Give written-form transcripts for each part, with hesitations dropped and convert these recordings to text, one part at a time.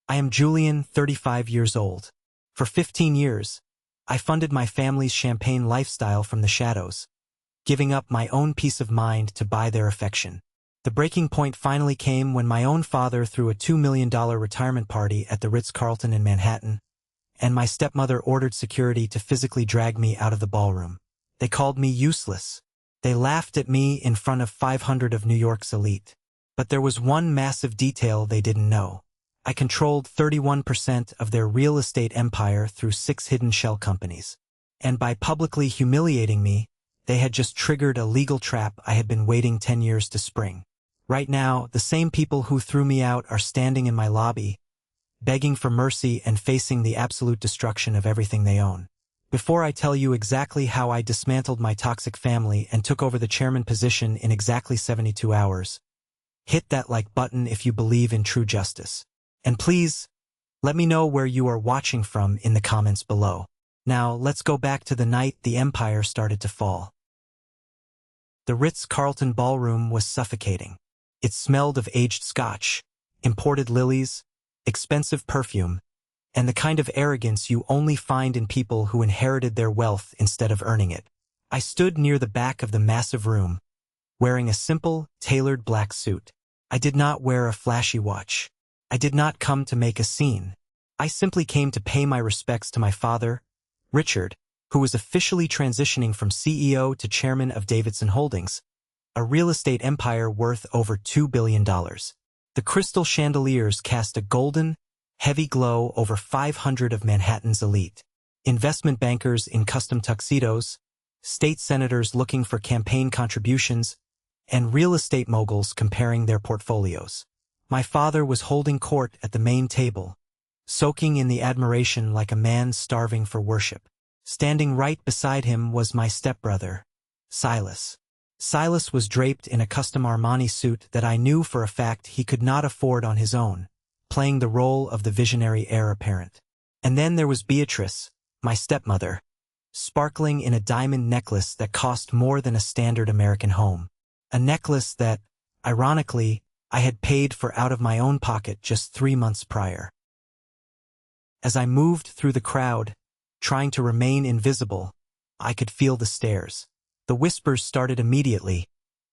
I am Julian, 35 years old. For 15 years, I funded my family's champagne lifestyle from the shadows, giving up my own peace of mind to buy their affection. The breaking point finally came when my own father threw a $2 million retirement party at the Ritz-Carlton in Manhattan, and my stepmother ordered security to physically drag me out of the ballroom. They called me useless. They laughed at me in front of 500 of New York's elite. But there was one massive detail they didn't know. I controlled 31% of their real estate empire through 6 hidden shell companies. And by publicly humiliating me, they had just triggered a legal trap I had been waiting 10 years to spring. Right now, the same people who threw me out are standing in my lobby, begging for mercy and facing the absolute destruction of everything they own. Before I tell you exactly how I dismantled my toxic family and took over the chairman position in exactly 72 hours, hit that like button if you believe in true justice. And please, let me know where you are watching from in the comments below. Now, let's go back to the night the empire started to fall. The Ritz-Carlton ballroom was suffocating. It smelled of aged scotch, imported lilies, expensive perfume, and the kind of arrogance you only find in people who inherited their wealth instead of earning it. I stood near the back of the massive room, wearing a simple, tailored black suit. I did not wear a flashy watch. I did not come to make a scene. I simply came to pay my respects to my father, Richard, who was officially transitioning from CEO to chairman of Davidson Holdings, a real estate empire worth over $2 billion. The crystal chandeliers cast a golden, heavy glow over 500 of Manhattan's elite. Investment bankers in custom tuxedos, state senators looking for campaign contributions, and real estate moguls comparing their portfolios. My father was holding court at the main table, soaking in the admiration like a man starving for worship. Standing right beside him was my stepbrother, Silas. Silas was draped in a custom Armani suit that I knew for a fact he could not afford on his own, playing the role of the visionary heir apparent. And then there was Beatrice, my stepmother, sparkling in a diamond necklace that cost more than a standard American home. A necklace that, ironically, I had paid for out of my own pocket just 3 months prior. As I moved through the crowd, trying to remain invisible, I could feel the stares. The whispers started immediately,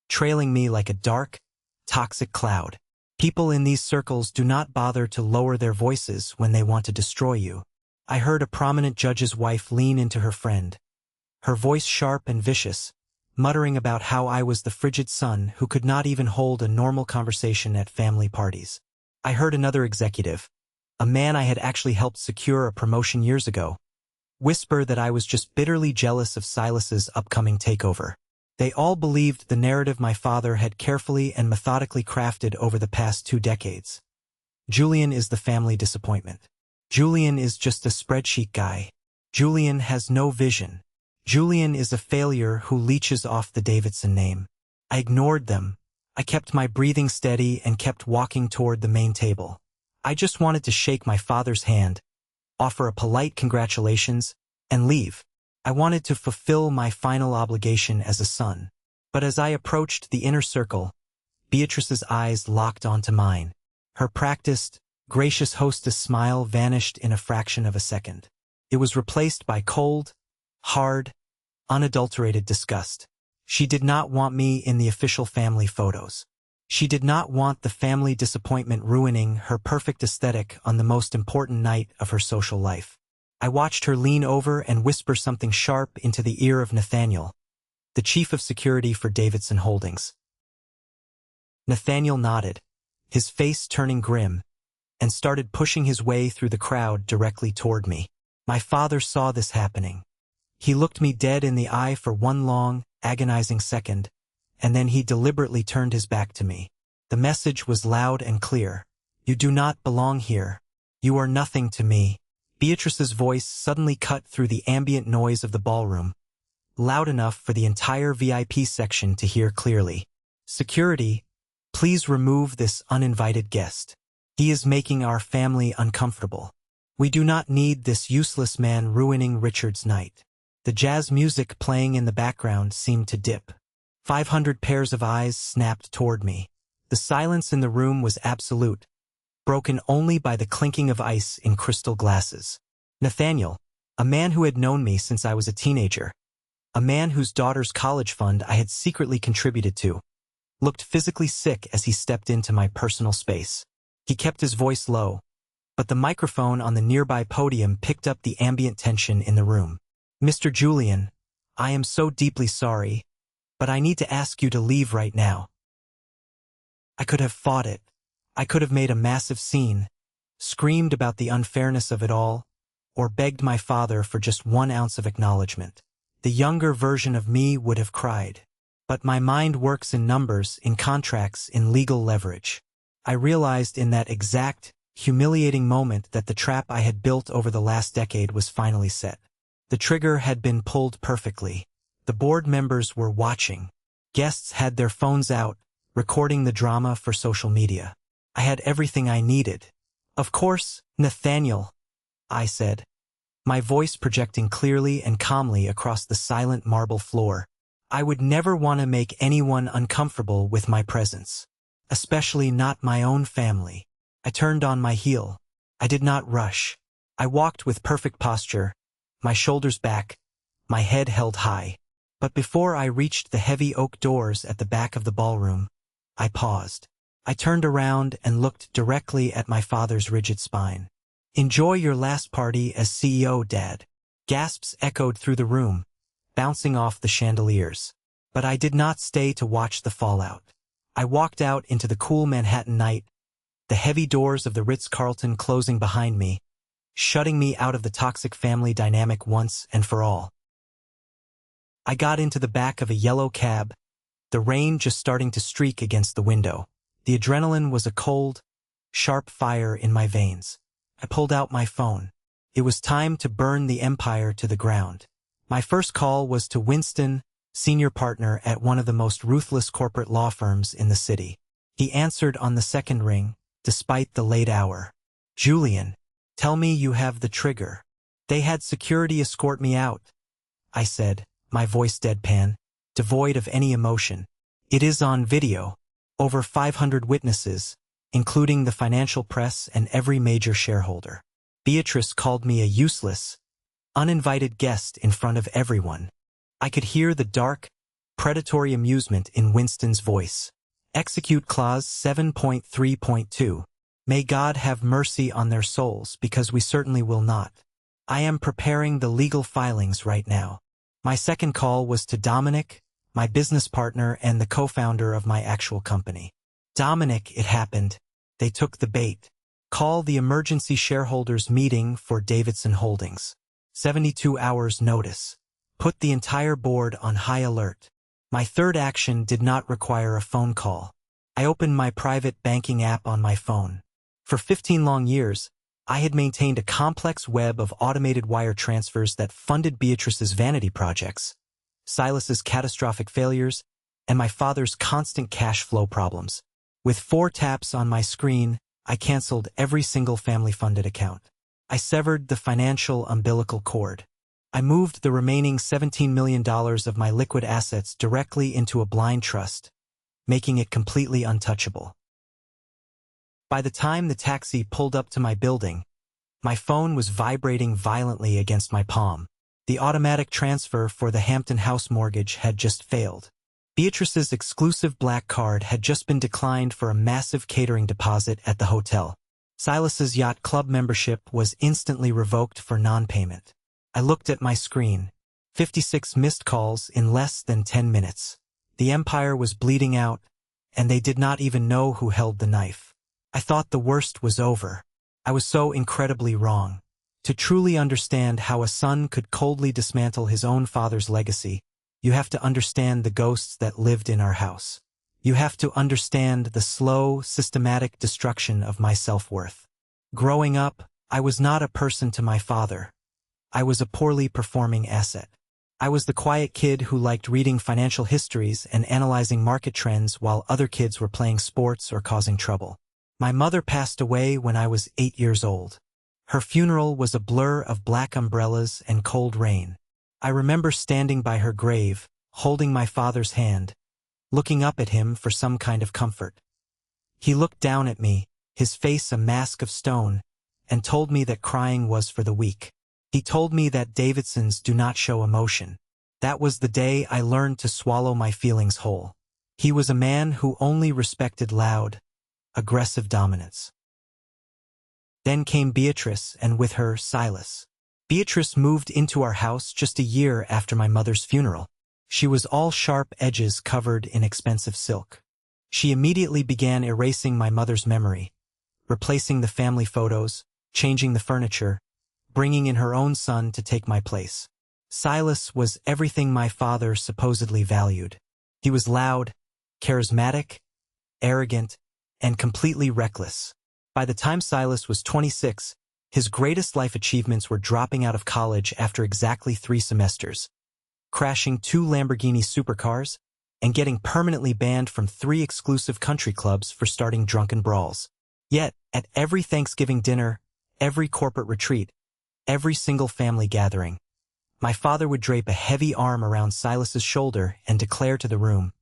trailing me like a dark, toxic cloud. People in these circles do not bother to lower their voices when they want to destroy you. I heard a prominent judge's wife lean into her friend, her voice sharp and vicious, muttering about how I was the frigid son who could not even hold a normal conversation at family parties. I heard another executive, a man I had actually helped secure a promotion years ago, whisper that I was just bitterly jealous of Silas's upcoming takeover. They all believed the narrative my father had carefully and methodically crafted over the past 2 decades. Julian is the family disappointment. Julian is just a spreadsheet guy. Julian has no vision. Julian is a failure who leeches off the Davidson name. I ignored them. I kept my breathing steady and kept walking toward the main table. I just wanted to shake my father's hand, offer a polite congratulations, and leave. I wanted to fulfill my final obligation as a son. But as I approached the inner circle, Beatrice's eyes locked onto mine. Her practiced, gracious hostess smile vanished in a fraction of a second. It was replaced by cold, hard, unadulterated disgust. She did not want me in the official family photos. She did not want the family disappointment ruining her perfect aesthetic on the most important night of her social life. I watched her lean over and whisper something sharp into the ear of Nathaniel, the chief of security for Davidson Holdings. Nathaniel nodded, his face turning grim, and started pushing his way through the crowd directly toward me. My father saw this happening. He looked me dead in the eye for one long, agonizing second, and then he deliberately turned his back to me. The message was loud and clear. You do not belong here. You are nothing to me. Beatrice's voice suddenly cut through the ambient noise of the ballroom, loud enough for the entire VIP section to hear clearly. Security, please remove this uninvited guest. He is making our family uncomfortable. We do not need this useless man ruining Richard's night. The jazz music playing in the background seemed to dip. 500 pairs of eyes snapped toward me. The silence in the room was absolute, broken only by the clinking of ice in crystal glasses. Nathaniel, a man who had known me since I was a teenager, a man whose daughter's college fund I had secretly contributed to, looked physically sick as he stepped into my personal space. He kept his voice low, but the microphone on the nearby podium picked up the ambient tension in the room. "Mr. Julian, I am so deeply sorry, but I need to ask you to leave right now." I could have fought it. I could have made a massive scene, screamed about the unfairness of it all, or begged my father for just 1 ounce of acknowledgement. The younger version of me would have cried. But my mind works in numbers, in contracts, in legal leverage. I realized in that exact, humiliating moment that the trap I had built over the last decade was finally set. The trigger had been pulled perfectly. The board members were watching. Guests had their phones out, recording the drama for social media. I had everything I needed. "Of course, Nathaniel," I said, my voice projecting clearly and calmly across the silent marble floor. "I would never want to make anyone uncomfortable with my presence, especially not my own family." I turned on my heel. I did not rush. I walked with perfect posture, my shoulders back, my head held high. But before I reached the heavy oak doors at the back of the ballroom, I paused. I turned around and looked directly at my father's rigid spine. "Enjoy your last party as CEO, Dad." Gasps echoed through the room, bouncing off the chandeliers. But I did not stay to watch the fallout. I walked out into the cool Manhattan night, the heavy doors of the Ritz-Carlton closing behind me, shutting me out of the toxic family dynamic once and for all. I got into the back of a yellow cab, the rain just starting to streak against the window. The adrenaline was a cold, sharp fire in my veins. I pulled out my phone. It was time to burn the empire to the ground. My first call was to Winston, senior partner at one of the most ruthless corporate law firms in the city. He answered on the second ring, despite the late hour. "Julian, tell me you have the trigger." "They had security escort me out," I said, my voice deadpan, devoid of any emotion. "It is on video. Over 500 witnesses, including the financial press and every major shareholder." Beatrice called me a useless, uninvited guest in front of everyone. I could hear the dark, predatory amusement in Winston's voice. Execute Clause 7.3.2. "May God have mercy on their souls, because we certainly will not. I am preparing the legal filings right now." My second call was to Dominic, my business partner and the co-founder of my actual company. "Dominic, it happened. They took the bait. Call the emergency shareholders meeting for Davidson Holdings. 72 hours notice. Put the entire board on high alert." My third action did not require a phone call. I opened my private banking app on my phone. For 15 long years, I had maintained a complex web of automated wire transfers that funded Beatrice's vanity projects, Silas's catastrophic failures, and my father's constant cash flow problems. With 4 taps on my screen, I canceled every single family-funded account. I severed the financial umbilical cord. I moved the remaining $17 million of my liquid assets directly into a blind trust, making it completely untouchable. By the time the taxi pulled up to my building, my phone was vibrating violently against my palm. The automatic transfer for the Hampton House mortgage had just failed. Beatrice's exclusive black card had just been declined for a massive catering deposit at the hotel. Silas's yacht club membership was instantly revoked for non-payment. I looked at my screen. 56 missed calls in less than 10 minutes. The empire was bleeding out, and they did not even know who held the knife. I thought the worst was over. I was so incredibly wrong. To truly understand how a son could coldly dismantle his own father's legacy, you have to understand the ghosts that lived in our house. You have to understand the slow, systematic destruction of my self-worth. Growing up, I was not a person to my father. I was a poorly performing asset. I was the quiet kid who liked reading financial histories and analyzing market trends while other kids were playing sports or causing trouble. My mother passed away when I was 8 years old. Her funeral was a blur of black umbrellas and cold rain. I remember standing by her grave, holding my father's hand, looking up at him for some kind of comfort. He looked down at me, his face a mask of stone, and told me that crying was for the weak. He told me that Davidsons do not show emotion. That was the day I learned to swallow my feelings whole. He was a man who only respected loud, aggressive dominance. Then came Beatrice, and with her, Silas. Beatrice moved into our house just a year after my mother's funeral. She was all sharp edges covered in expensive silk. She immediately began erasing my mother's memory, replacing the family photos, changing the furniture, bringing in her own son to take my place. Silas was everything my father supposedly valued. He was loud, charismatic, arrogant, and completely reckless. By the time Silas was 26, his greatest life achievements were dropping out of college after exactly 3 semesters, crashing 2 Lamborghini supercars, and getting permanently banned from 3 exclusive country clubs for starting drunken brawls. Yet, at every Thanksgiving dinner, every corporate retreat, every single family gathering, my father would drape a heavy arm around Silas's shoulder and declare to the room,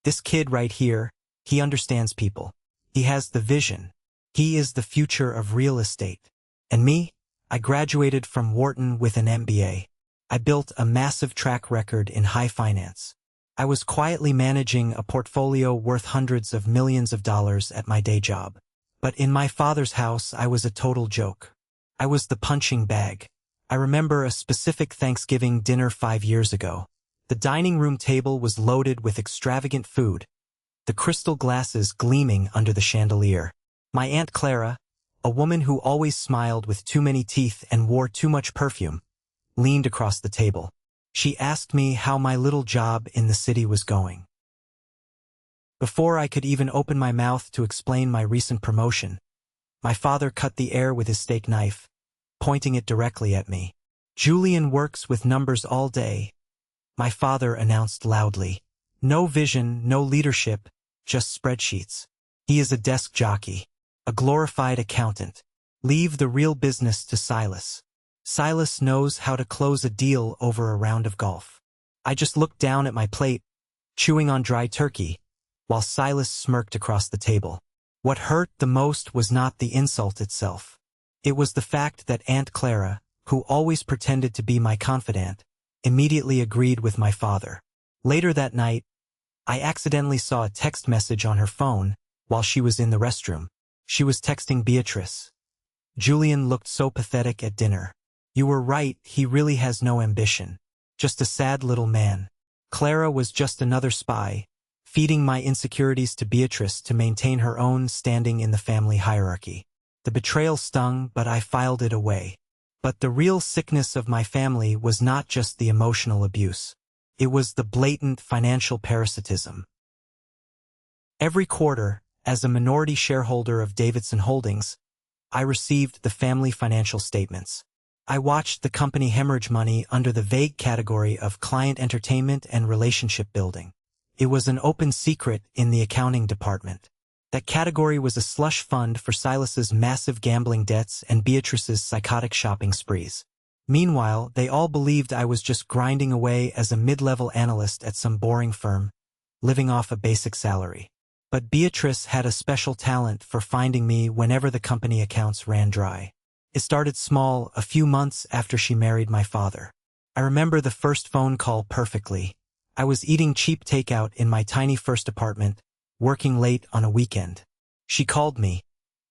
"This kid right here, he understands people. He has the vision. He is the future of real estate." And me? I graduated from Wharton with an MBA. I built a massive track record in high finance. I was quietly managing a portfolio worth hundreds of millions of dollars at my day job. But in my father's house, I was a total joke. I was the punching bag. I remember a specific Thanksgiving dinner 5 years ago. The dining room table was loaded with extravagant food, the crystal glasses gleaming under the chandelier. My Aunt Clara, a woman who always smiled with too many teeth and wore too much perfume, leaned across the table. She asked me how my little job in the city was going. Before I could even open my mouth to explain my recent promotion, my father cut the air with his steak knife, pointing it directly at me. "Julian works with numbers all day," my father announced loudly. "No vision, no leadership, just spreadsheets. He is a desk jockey, a glorified accountant. Leave the real business to Silas. Silas knows how to close a deal over a round of golf." I just looked down at my plate, chewing on dry turkey, while Silas smirked across the table. What hurt the most was not the insult itself. It was the fact that Aunt Clara, who always pretended to be my confidant, immediately agreed with my father. Later that night, I accidentally saw a text message on her phone while she was in the restroom. She was texting Beatrice. "Julian looked so pathetic at dinner. You were right, he really has no ambition. Just a sad little man." Clara was just another spy, feeding my insecurities to Beatrice to maintain her own standing in the family hierarchy. The betrayal stung, but I filed it away. But the real sickness of my family was not just the emotional abuse. It was the blatant financial parasitism. Every quarter, as a minority shareholder of Davidson Holdings, I received the family financial statements. I watched the company hemorrhage money under the vague category of client entertainment and relationship building. It was an open secret in the accounting department. That category was a slush fund for Silas's massive gambling debts and Beatrice's psychotic shopping sprees. Meanwhile, they all believed I was just grinding away as a mid-level analyst at some boring firm, living off a basic salary. But Beatrice had a special talent for finding me whenever the company accounts ran dry. It started small, a few months after she married my father. I remember the first phone call perfectly. I was eating cheap takeout in my tiny first apartment, working late on a weekend. She called me,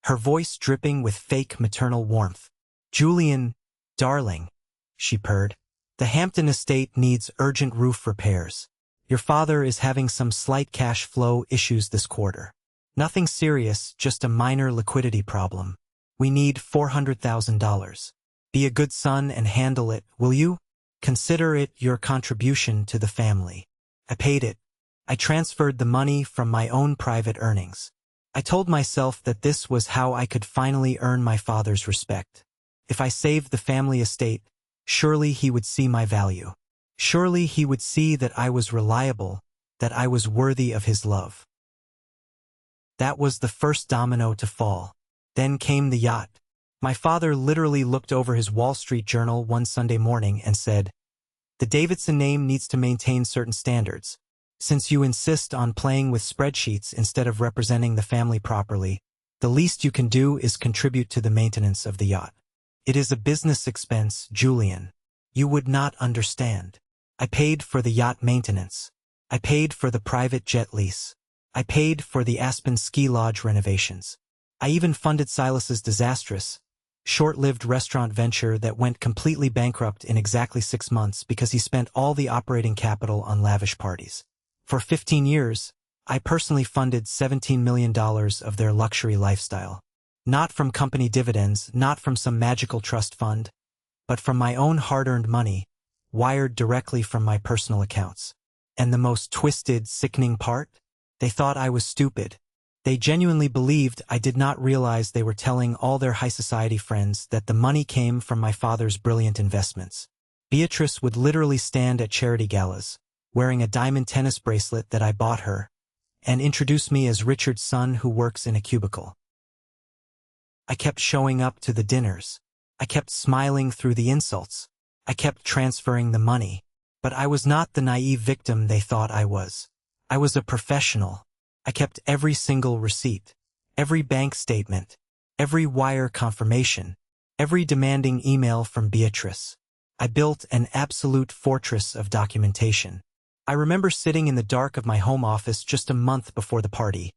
her voice dripping with fake maternal warmth. "Julian, darling," she purred. "The Hampton estate needs urgent roof repairs. Your father is having some slight cash flow issues this quarter. Nothing serious, just a minor liquidity problem. We need $400,000. Be a good son and handle it, will you? Consider it your contribution to the family." I paid it. I transferred the money from my own private earnings. I told myself that this was how I could finally earn my father's respect. If I saved the family estate, surely he would see my value. Surely he would see that I was reliable, that I was worthy of his love. That was the first domino to fall. Then came the yacht. My father literally looked over his Wall Street Journal one Sunday morning and said, "The Davidson name needs to maintain certain standards. Since you insist on playing with spreadsheets instead of representing the family properly, The least you can do is contribute to the maintenance of the yacht. It is a business expense, Julian. You would not understand. I paid for the yacht maintenance. I paid for the private jet lease. I paid for the Aspen ski lodge renovations. I even funded Silas's disastrous, short-lived restaurant venture that went completely bankrupt in exactly 6 months because he spent all the operating capital on lavish parties. For 15 years, I personally funded $17 million of their luxury lifestyle. Not from company dividends, not from some magical trust fund, but from my own hard-earned money, wired directly from my personal accounts. And the most twisted, sickening part? They thought I was stupid. They genuinely believed I did not realize they were telling all their high society friends that the money came from my father's brilliant investments. Beatrice would literally stand at charity galas, wearing a diamond tennis bracelet that I bought her, and introduce me as Richard's son who works in a cubicle. I kept showing up to the dinners. I kept smiling through the insults. I kept transferring the money. But I was not the naive victim they thought I was. I was a professional. I kept every single receipt, every bank statement, every wire confirmation, every demanding email from Beatrice. I built an absolute fortress of documentation. I remember sitting in the dark of my home office just a month before the party,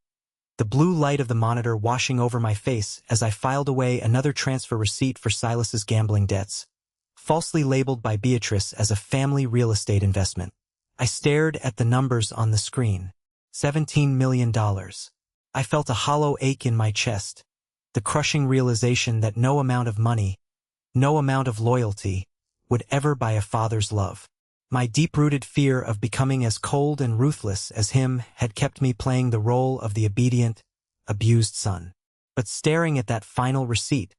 the blue light of the monitor washing over my face as I filed away another transfer receipt for Silas's gambling debts, falsely labeled by Beatrice as a family real estate investment. I stared at the numbers on the screen. $17 million. I felt a hollow ache in my chest, the crushing realization that no amount of money, no amount of loyalty, would ever buy a father's love. My deep-rooted fear of becoming as cold and ruthless as him had kept me playing the role of the obedient, abused son. But staring at that final receipt,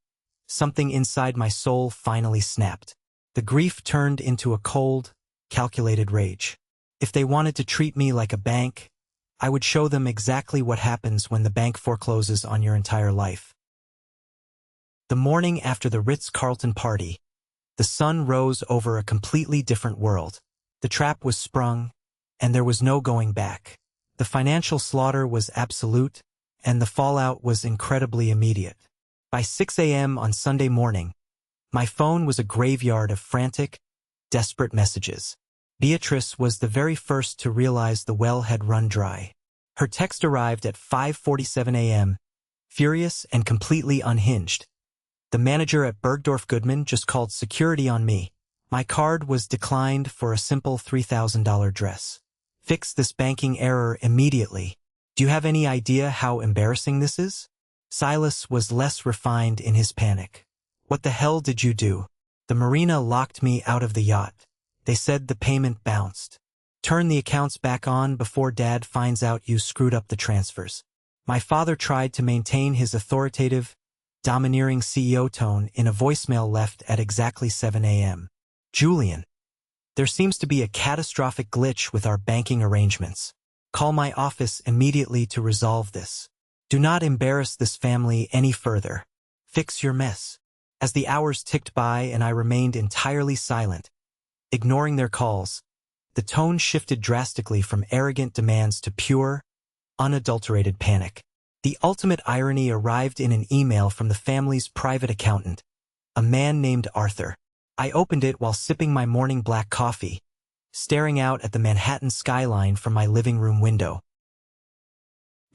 something inside my soul finally snapped. The grief turned into a cold, calculated rage. If they wanted to treat me like a bank, I would show them exactly what happens when the bank forecloses on your entire life. The morning after the Ritz-Carlton party, the sun rose over a completely different world. The trap was sprung, and there was no going back. The financial slaughter was absolute, and the fallout was incredibly immediate. By 6 a.m. on Sunday morning, my phone was a graveyard of frantic, desperate messages. Beatrice was the very first to realize the well had run dry. Her text arrived at 5:47 a.m., furious and completely unhinged. The manager at Bergdorf Goodman just called security on me. My card was declined for a simple $3,000 dress. Fix this banking error immediately. Do you have any idea how embarrassing this is? Silas was less refined in his panic. What the hell did you do? The marina locked me out of the yacht. They said the payment bounced. Turn the accounts back on before Dad finds out you screwed up the transfers. My father tried to maintain his authoritative, domineering CEO tone in a voicemail left at exactly 7 a.m. Julian, there seems to be a catastrophic glitch with our banking arrangements. Call my office immediately to resolve this. Do not embarrass this family any further. Fix your mess. As the hours ticked by and I remained entirely silent, ignoring their calls, the tone shifted drastically from arrogant demands to pure, unadulterated panic. The ultimate irony arrived in an email from the family's private accountant, a man named Arthur. I opened it while sipping my morning black coffee, staring out at the Manhattan skyline from my living room window.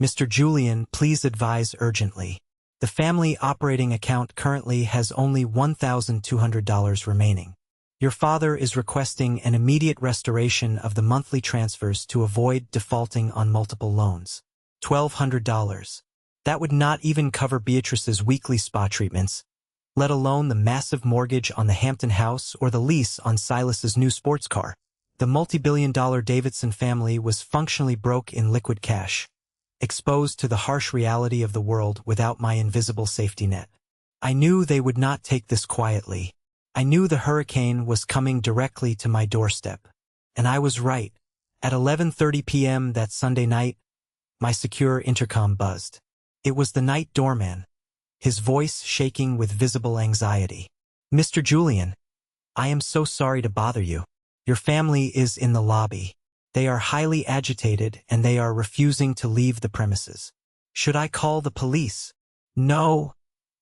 Mr. Julian, please advise urgently. The family operating account currently has only $1,200 remaining. Your father is requesting an immediate restoration of the monthly transfers to avoid defaulting on multiple loans. $1,200. That would not even cover Beatrice's weekly spa treatments, let alone the massive mortgage on the Hampton house or the lease on Silas's new sports car. The multi-billion-dollar Davidson family was functionally broke in liquid cash, exposed to the harsh reality of the world without my invisible safety net. I knew they would not take this quietly. I knew the hurricane was coming directly to my doorstep. And I was right. At 11:30 p.m. that Sunday night, my secure intercom buzzed. It was the night doorman, his voice shaking with visible anxiety. Mr. Julian, I am so sorry to bother you. Your family is in the lobby. They are highly agitated and they are refusing to leave the premises. Should I call the police? No,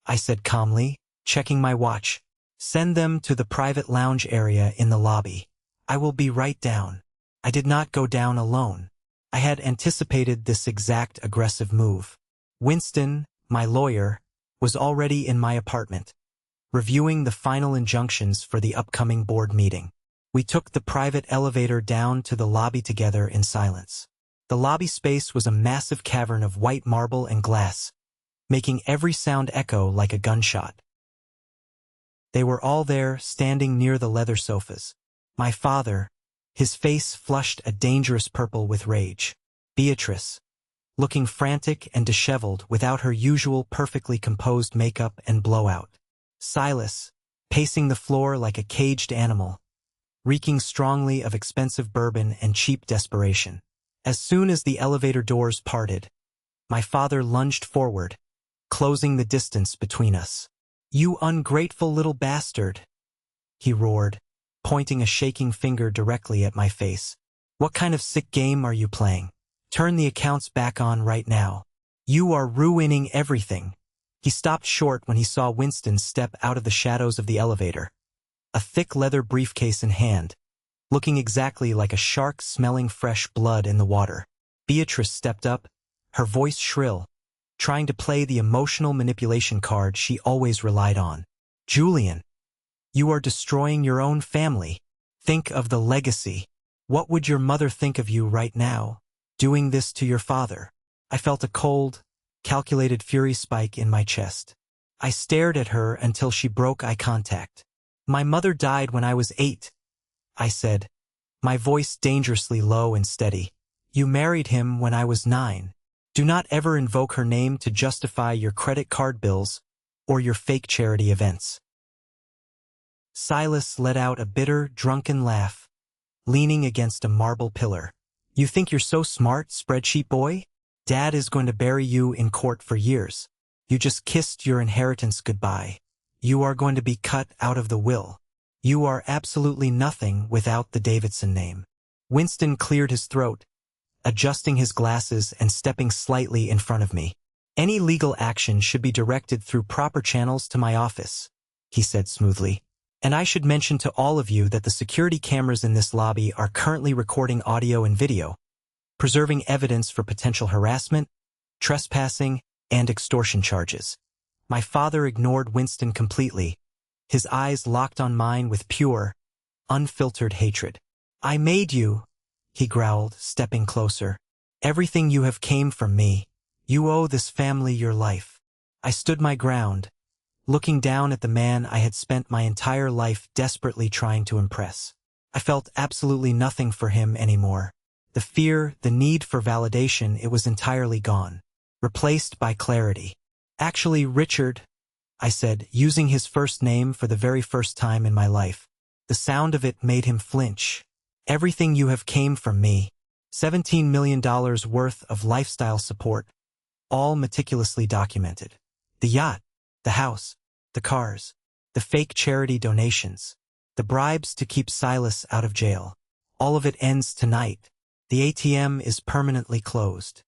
I said calmly, checking my watch. Send them to the private lounge area in the lobby. I will be right down. I did not go down alone. I had anticipated this exact aggressive move. Winston, my lawyer, was already in my apartment, reviewing the final injunctions for the upcoming board meeting. We took the private elevator down to the lobby together in silence. The lobby space was a massive cavern of white marble and glass, making every sound echo like a gunshot. They were all there, standing near the leather sofas. My father, his face flushed a dangerous purple with rage. Beatrice, looking frantic and disheveled without her usual perfectly composed makeup and blowout. Silas, pacing the floor like a caged animal, reeking strongly of expensive bourbon and cheap desperation. As soon as the elevator doors parted, my father lunged forward, closing the distance between us. "You ungrateful little bastard," he roared, pointing a shaking finger directly at my face. "What kind of sick game are you playing? Turn the accounts back on right now. You are ruining everything." He stopped short when he saw Winston step out of the shadows of the elevator, a thick leather briefcase in hand, looking exactly like a shark smelling fresh blood in the water. Beatrice stepped up, her voice shrill, trying to play the emotional manipulation card she always relied on. "Julian, you are destroying your own family. Think of the legacy. What would your mother think of you right now, doing this to your father?" I felt a cold, calculated fury spike in my chest. I stared at her until she broke eye contact. "My mother died when I was 8, I said, my voice dangerously low and steady. "You married him when I was 9. Do not ever invoke her name to justify your credit card bills or your fake charity events." Silas let out a bitter, drunken laugh, leaning against a marble pillar. "You think you're so smart, spreadsheet boy? Dad is going to bury you in court for years. You just kissed your inheritance goodbye. You are going to be cut out of the will. You are absolutely nothing without the Davidson name." Winston cleared his throat, adjusting his glasses and stepping slightly in front of me. "Any legal action should be directed through proper channels to my office," he said smoothly. "And I should mention to all of you that the security cameras in this lobby are currently recording audio and video, preserving evidence for potential harassment, trespassing, and extortion charges." My father ignored Winston completely, his eyes locked on mine with pure, unfiltered hatred. "I made you," he growled, stepping closer. "Everything you have came from me. You owe this family your life." I stood my ground, looking down at the man I had spent my entire life desperately trying to impress. I felt absolutely nothing for him anymore. The fear, the need for validation, it was entirely gone, replaced by clarity. "Actually, Richard," I said, using his first name for the very first time in my life. The sound of it made him flinch. "Everything you have came from me. $17 million worth of lifestyle support, all meticulously documented. The yacht, the house, the cars, the fake charity donations, the bribes to keep Silas out of jail. All of it ends tonight. The ATM is permanently closed."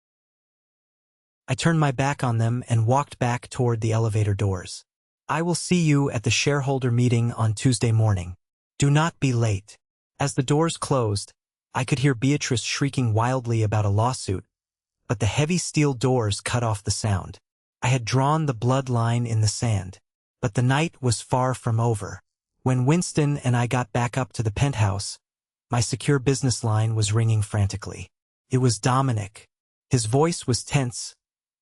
I turned my back on them and walked back toward the elevator doors. "I will see you at the shareholder meeting on Tuesday morning. Do not be late." As the doors closed, I could hear Beatrice shrieking wildly about a lawsuit, but the heavy steel doors cut off the sound. I had drawn the blood line in the sand. But the night was far from over. When Winston and I got back up to the penthouse, my secure business line was ringing frantically. It was Dominic. His voice was tense,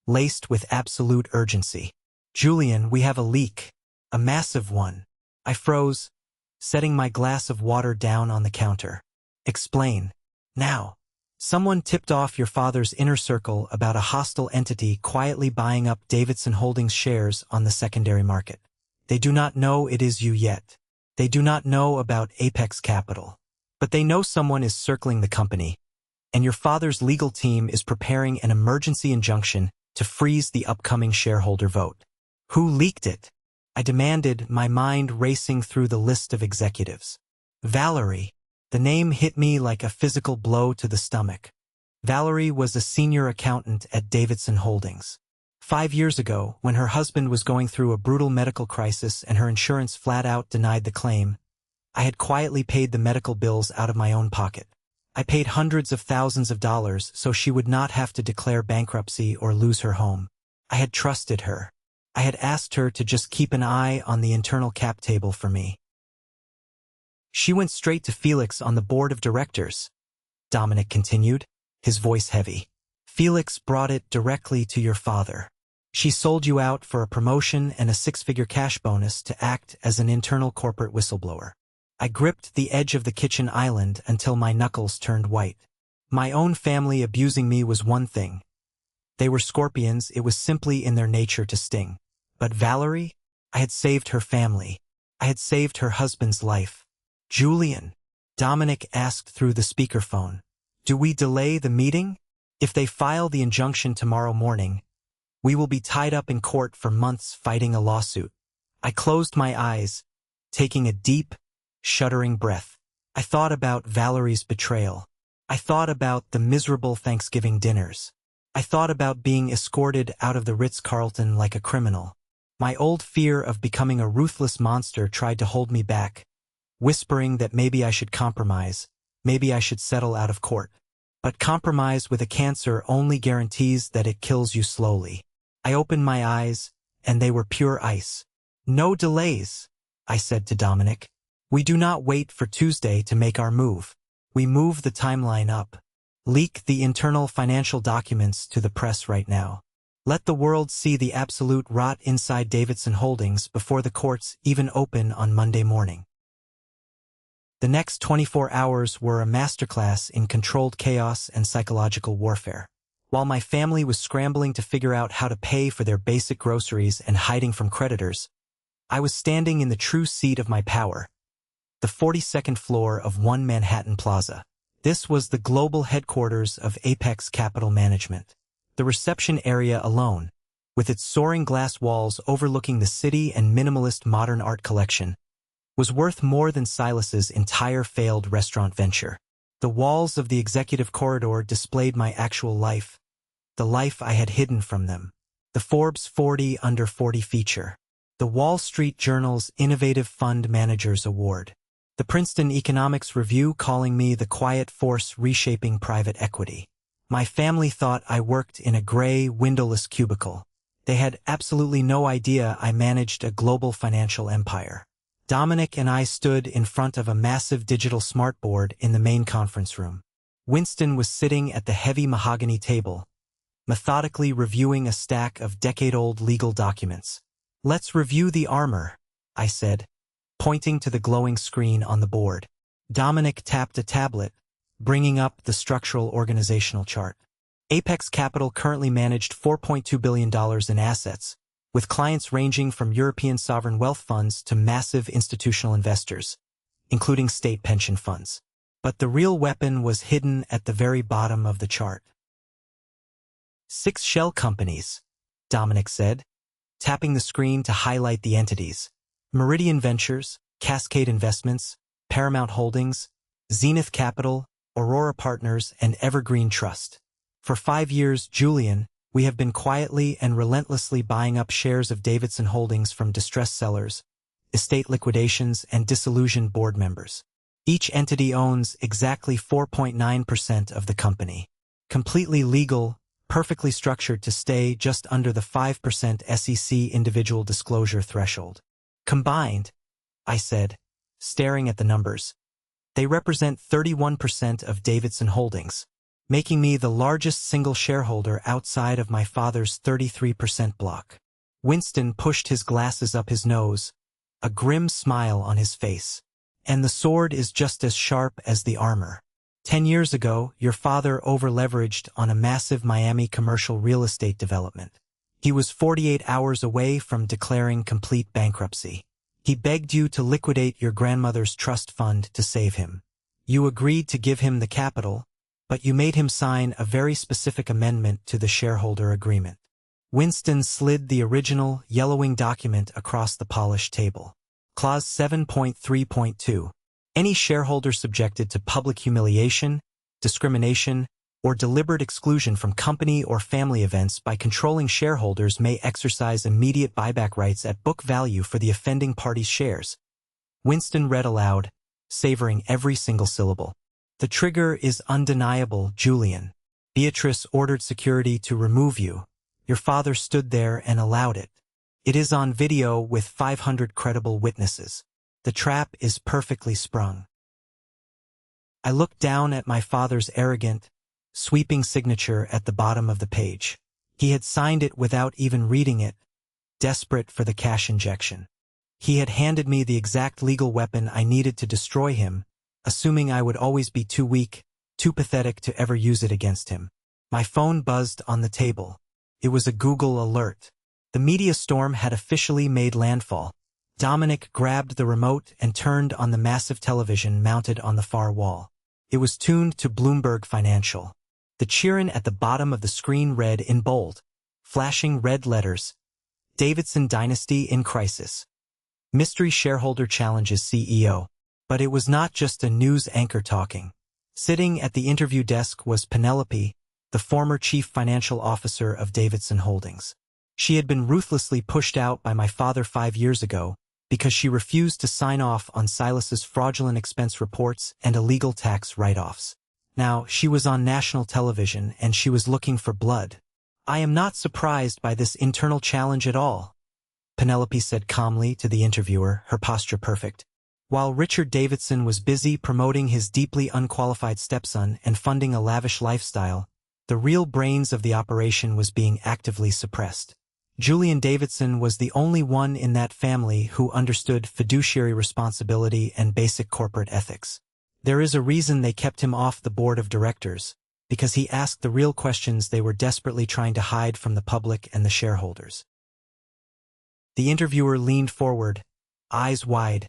laced with absolute urgency. "Julian, we have a leak. A massive one." I froze, setting my glass of water down on the counter. "Explain. Now." "Someone tipped off your father's inner circle about a hostile entity quietly buying up Davidson Holdings shares on the secondary market. They do not know it is you yet. They do not know about Apex Capital. But they know someone is circling the company, and your father's legal team is preparing an emergency injunction to freeze the upcoming shareholder vote." "Who leaked it?" I demanded, my mind racing through the list of executives. "Valerie." The name hit me like a physical blow to the stomach. Valerie was a senior accountant at Davidson Holdings. 5 years ago, when her husband was going through a brutal medical crisis and her insurance flat out denied the claim, I had quietly paid the medical bills out of my own pocket. I paid hundreds of thousands of dollars so she would not have to declare bankruptcy or lose her home. I had trusted her. I had asked her to just keep an eye on the internal cap table for me. She went straight to Felix on the board of directors, Dominic continued, his voice heavy. Felix brought it directly to your father. She sold you out for a promotion and a six-figure cash bonus to act as an internal corporate whistleblower. I gripped the edge of the kitchen island until my knuckles turned white. My own family abusing me was one thing. They were scorpions, it was simply in their nature to sting. But Valerie? I had saved her family. I had saved her husband's life. Julian, Dominic asked through the speakerphone. Do we delay the meeting? If they file the injunction tomorrow morning, we will be tied up in court for months fighting a lawsuit. I closed my eyes, taking a deep, shuddering breath. I thought about Valerie's betrayal. I thought about the miserable Thanksgiving dinners. I thought about being escorted out of the Ritz-Carlton like a criminal. My old fear of becoming a ruthless monster tried to hold me back, whispering that maybe I should compromise, maybe I should settle out of court. But compromise with a cancer only guarantees that it kills you slowly. I opened my eyes, and they were pure ice. No delays, I said to Dominic. We do not wait for Tuesday to make our move. We move the timeline up. Leak the internal financial documents to the press right now. Let the world see the absolute rot inside Davidson Holdings before the courts even open on Monday morning. The next 24 hours were a masterclass in controlled chaos and psychological warfare. While my family was scrambling to figure out how to pay for their basic groceries and hiding from creditors, I was standing in the true seat of my power, the 42nd floor of One Manhattan Plaza. This was the global headquarters of Apex Capital Management. The reception area alone, with its soaring glass walls overlooking the city and minimalist modern art collection, was worth more than Silas's entire failed restaurant venture. The walls of the executive corridor displayed my actual life, the life I had hidden from them. The Forbes 40 Under 40 feature, the Wall Street Journal's Innovative Fund Managers Award, the Princeton Economics Review calling me the quiet force reshaping private equity. My family thought I worked in a gray, windowless cubicle. They had absolutely no idea I managed a global financial empire. Dominic and I stood in front of a massive digital smartboard in the main conference room. Winston was sitting at the heavy mahogany table, methodically reviewing a stack of decade-old legal documents. Let's review the armor, I said, pointing to the glowing screen on the board. Dominic tapped a tablet, bringing up the structural organizational chart. Apex Capital currently managed $4.2 billion in assets, with clients ranging from European sovereign wealth funds to massive institutional investors, including state pension funds. But the real weapon was hidden at the very bottom of the chart. 6 shell companies, Dominic said, tapping the screen to highlight the entities. Meridian Ventures, Cascade Investments, Paramount Holdings, Zenith Capital, Aurora Partners, and Evergreen Trust. For 5 years, Julian, we have been quietly and relentlessly buying up shares of Davidson Holdings from distressed sellers, estate liquidations, and disillusioned board members. Each entity owns exactly 4.9% of the company. Completely legal, perfectly structured to stay just under the 5% SEC individual disclosure threshold. Combined, I said, staring at the numbers, they represent 31% of Davidson Holdings, making me the largest single shareholder outside of my father's 33% block. Winston pushed his glasses up his nose, a grim smile on his face. And the sword is just as sharp as the armor. 10 years ago, your father over-leveraged on a massive Miami commercial real estate development. He was 48 hours away from declaring complete bankruptcy. He begged you to liquidate your grandmother's trust fund to save him. You agreed to give him the capital, but you made him sign a very specific amendment to the shareholder agreement. Winston slid the original, yellowing document across the polished table. Clause 7.3.2. Any shareholder subjected to public humiliation, discrimination, or deliberate exclusion from company or family events by controlling shareholders may exercise immediate buyback rights at book value for the offending party's shares. Winston read aloud, savoring every single syllable. The trigger is undeniable, Julian. Beatrice ordered security to remove you. Your father stood there and allowed it. It is on video with 500 credible witnesses. The trap is perfectly sprung. I looked down at my father's arrogant, sweeping signature at the bottom of the page. He had signed it without even reading it, desperate for the cash injection. He had handed me the exact legal weapon I needed to destroy him, assuming I would always be too weak, too pathetic to ever use it against him. My phone buzzed on the table. It was a Google alert. The media storm had officially made landfall. Dominic grabbed the remote and turned on the massive television mounted on the far wall. It was tuned to Bloomberg Financial. The cheerin at the bottom of the screen read in bold, flashing red letters, Davidson Dynasty in crisis. Mystery shareholder challenges CEO. But it was not just a news anchor talking. Sitting at the interview desk was Penelope, the former chief financial officer of Davidson Holdings. She had been ruthlessly pushed out by my father 5 years ago because she refused to sign off on Silas's fraudulent expense reports and illegal tax write-offs. Now, she was on national television and she was looking for blood. I am not surprised by this internal challenge at all, Penelope said calmly to the interviewer, her posture perfect. While Richard Davidson was busy promoting his deeply unqualified stepson and funding a lavish lifestyle, the real brains of the operation was being actively suppressed. Julian Davidson was the only one in that family who understood fiduciary responsibility and basic corporate ethics. There is a reason they kept him off the board of directors, because he asked the real questions they were desperately trying to hide from the public and the shareholders. The interviewer leaned forward, eyes wide,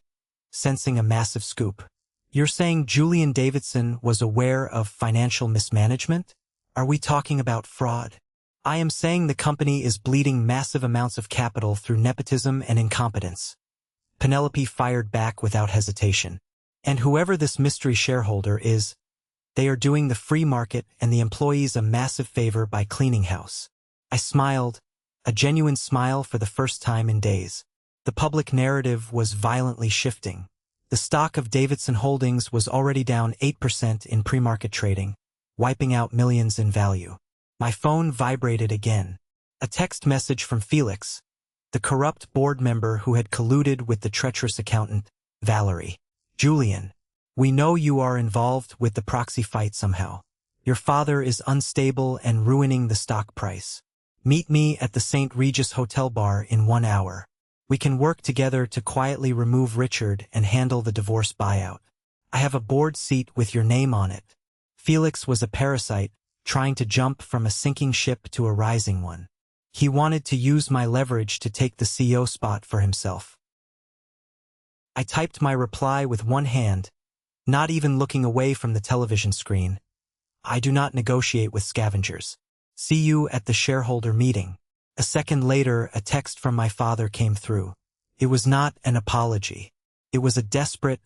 sensing a massive scoop. You're saying Julian Davidson was aware of financial mismanagement? Are we talking about fraud? I am saying the company is bleeding massive amounts of capital through nepotism and incompetence. Penelope fired back without hesitation. And whoever this mystery shareholder is, they are doing the free market and the employees a massive favor by cleaning house. I smiled, a genuine smile for the first time in days. The public narrative was violently shifting. The stock of Davidson Holdings was already down 8% in pre-market trading, wiping out millions in value. My phone vibrated again. A text message from Felix, the corrupt board member who had colluded with the treacherous accountant, Valerie. Julian, we know you are involved with the proxy fight somehow. Your father is unstable and ruining the stock price. Meet me at the St. Regis Hotel bar in 1 hour. We can work together to quietly remove Richard and handle the divorce buyout. I have a board seat with your name on it. Felix was a parasite, trying to jump from a sinking ship to a rising one. He wanted to use my leverage to take the CEO spot for himself. I typed my reply with one hand, not even looking away from the television screen. I do not negotiate with scavengers. See you at the shareholder meeting. A second later, a text from my father came through. It was not an apology. It was a desperate,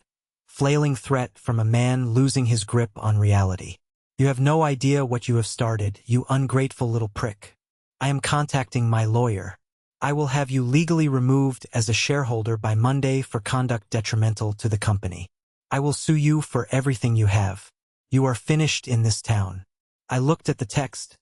flailing threat from a man losing his grip on reality. You have no idea what you have started, you ungrateful little prick. I am contacting my lawyer. I will have you legally removed as a shareholder by Monday for conduct detrimental to the company. I will sue you for everything you have. You are finished in this town. I looked at the text,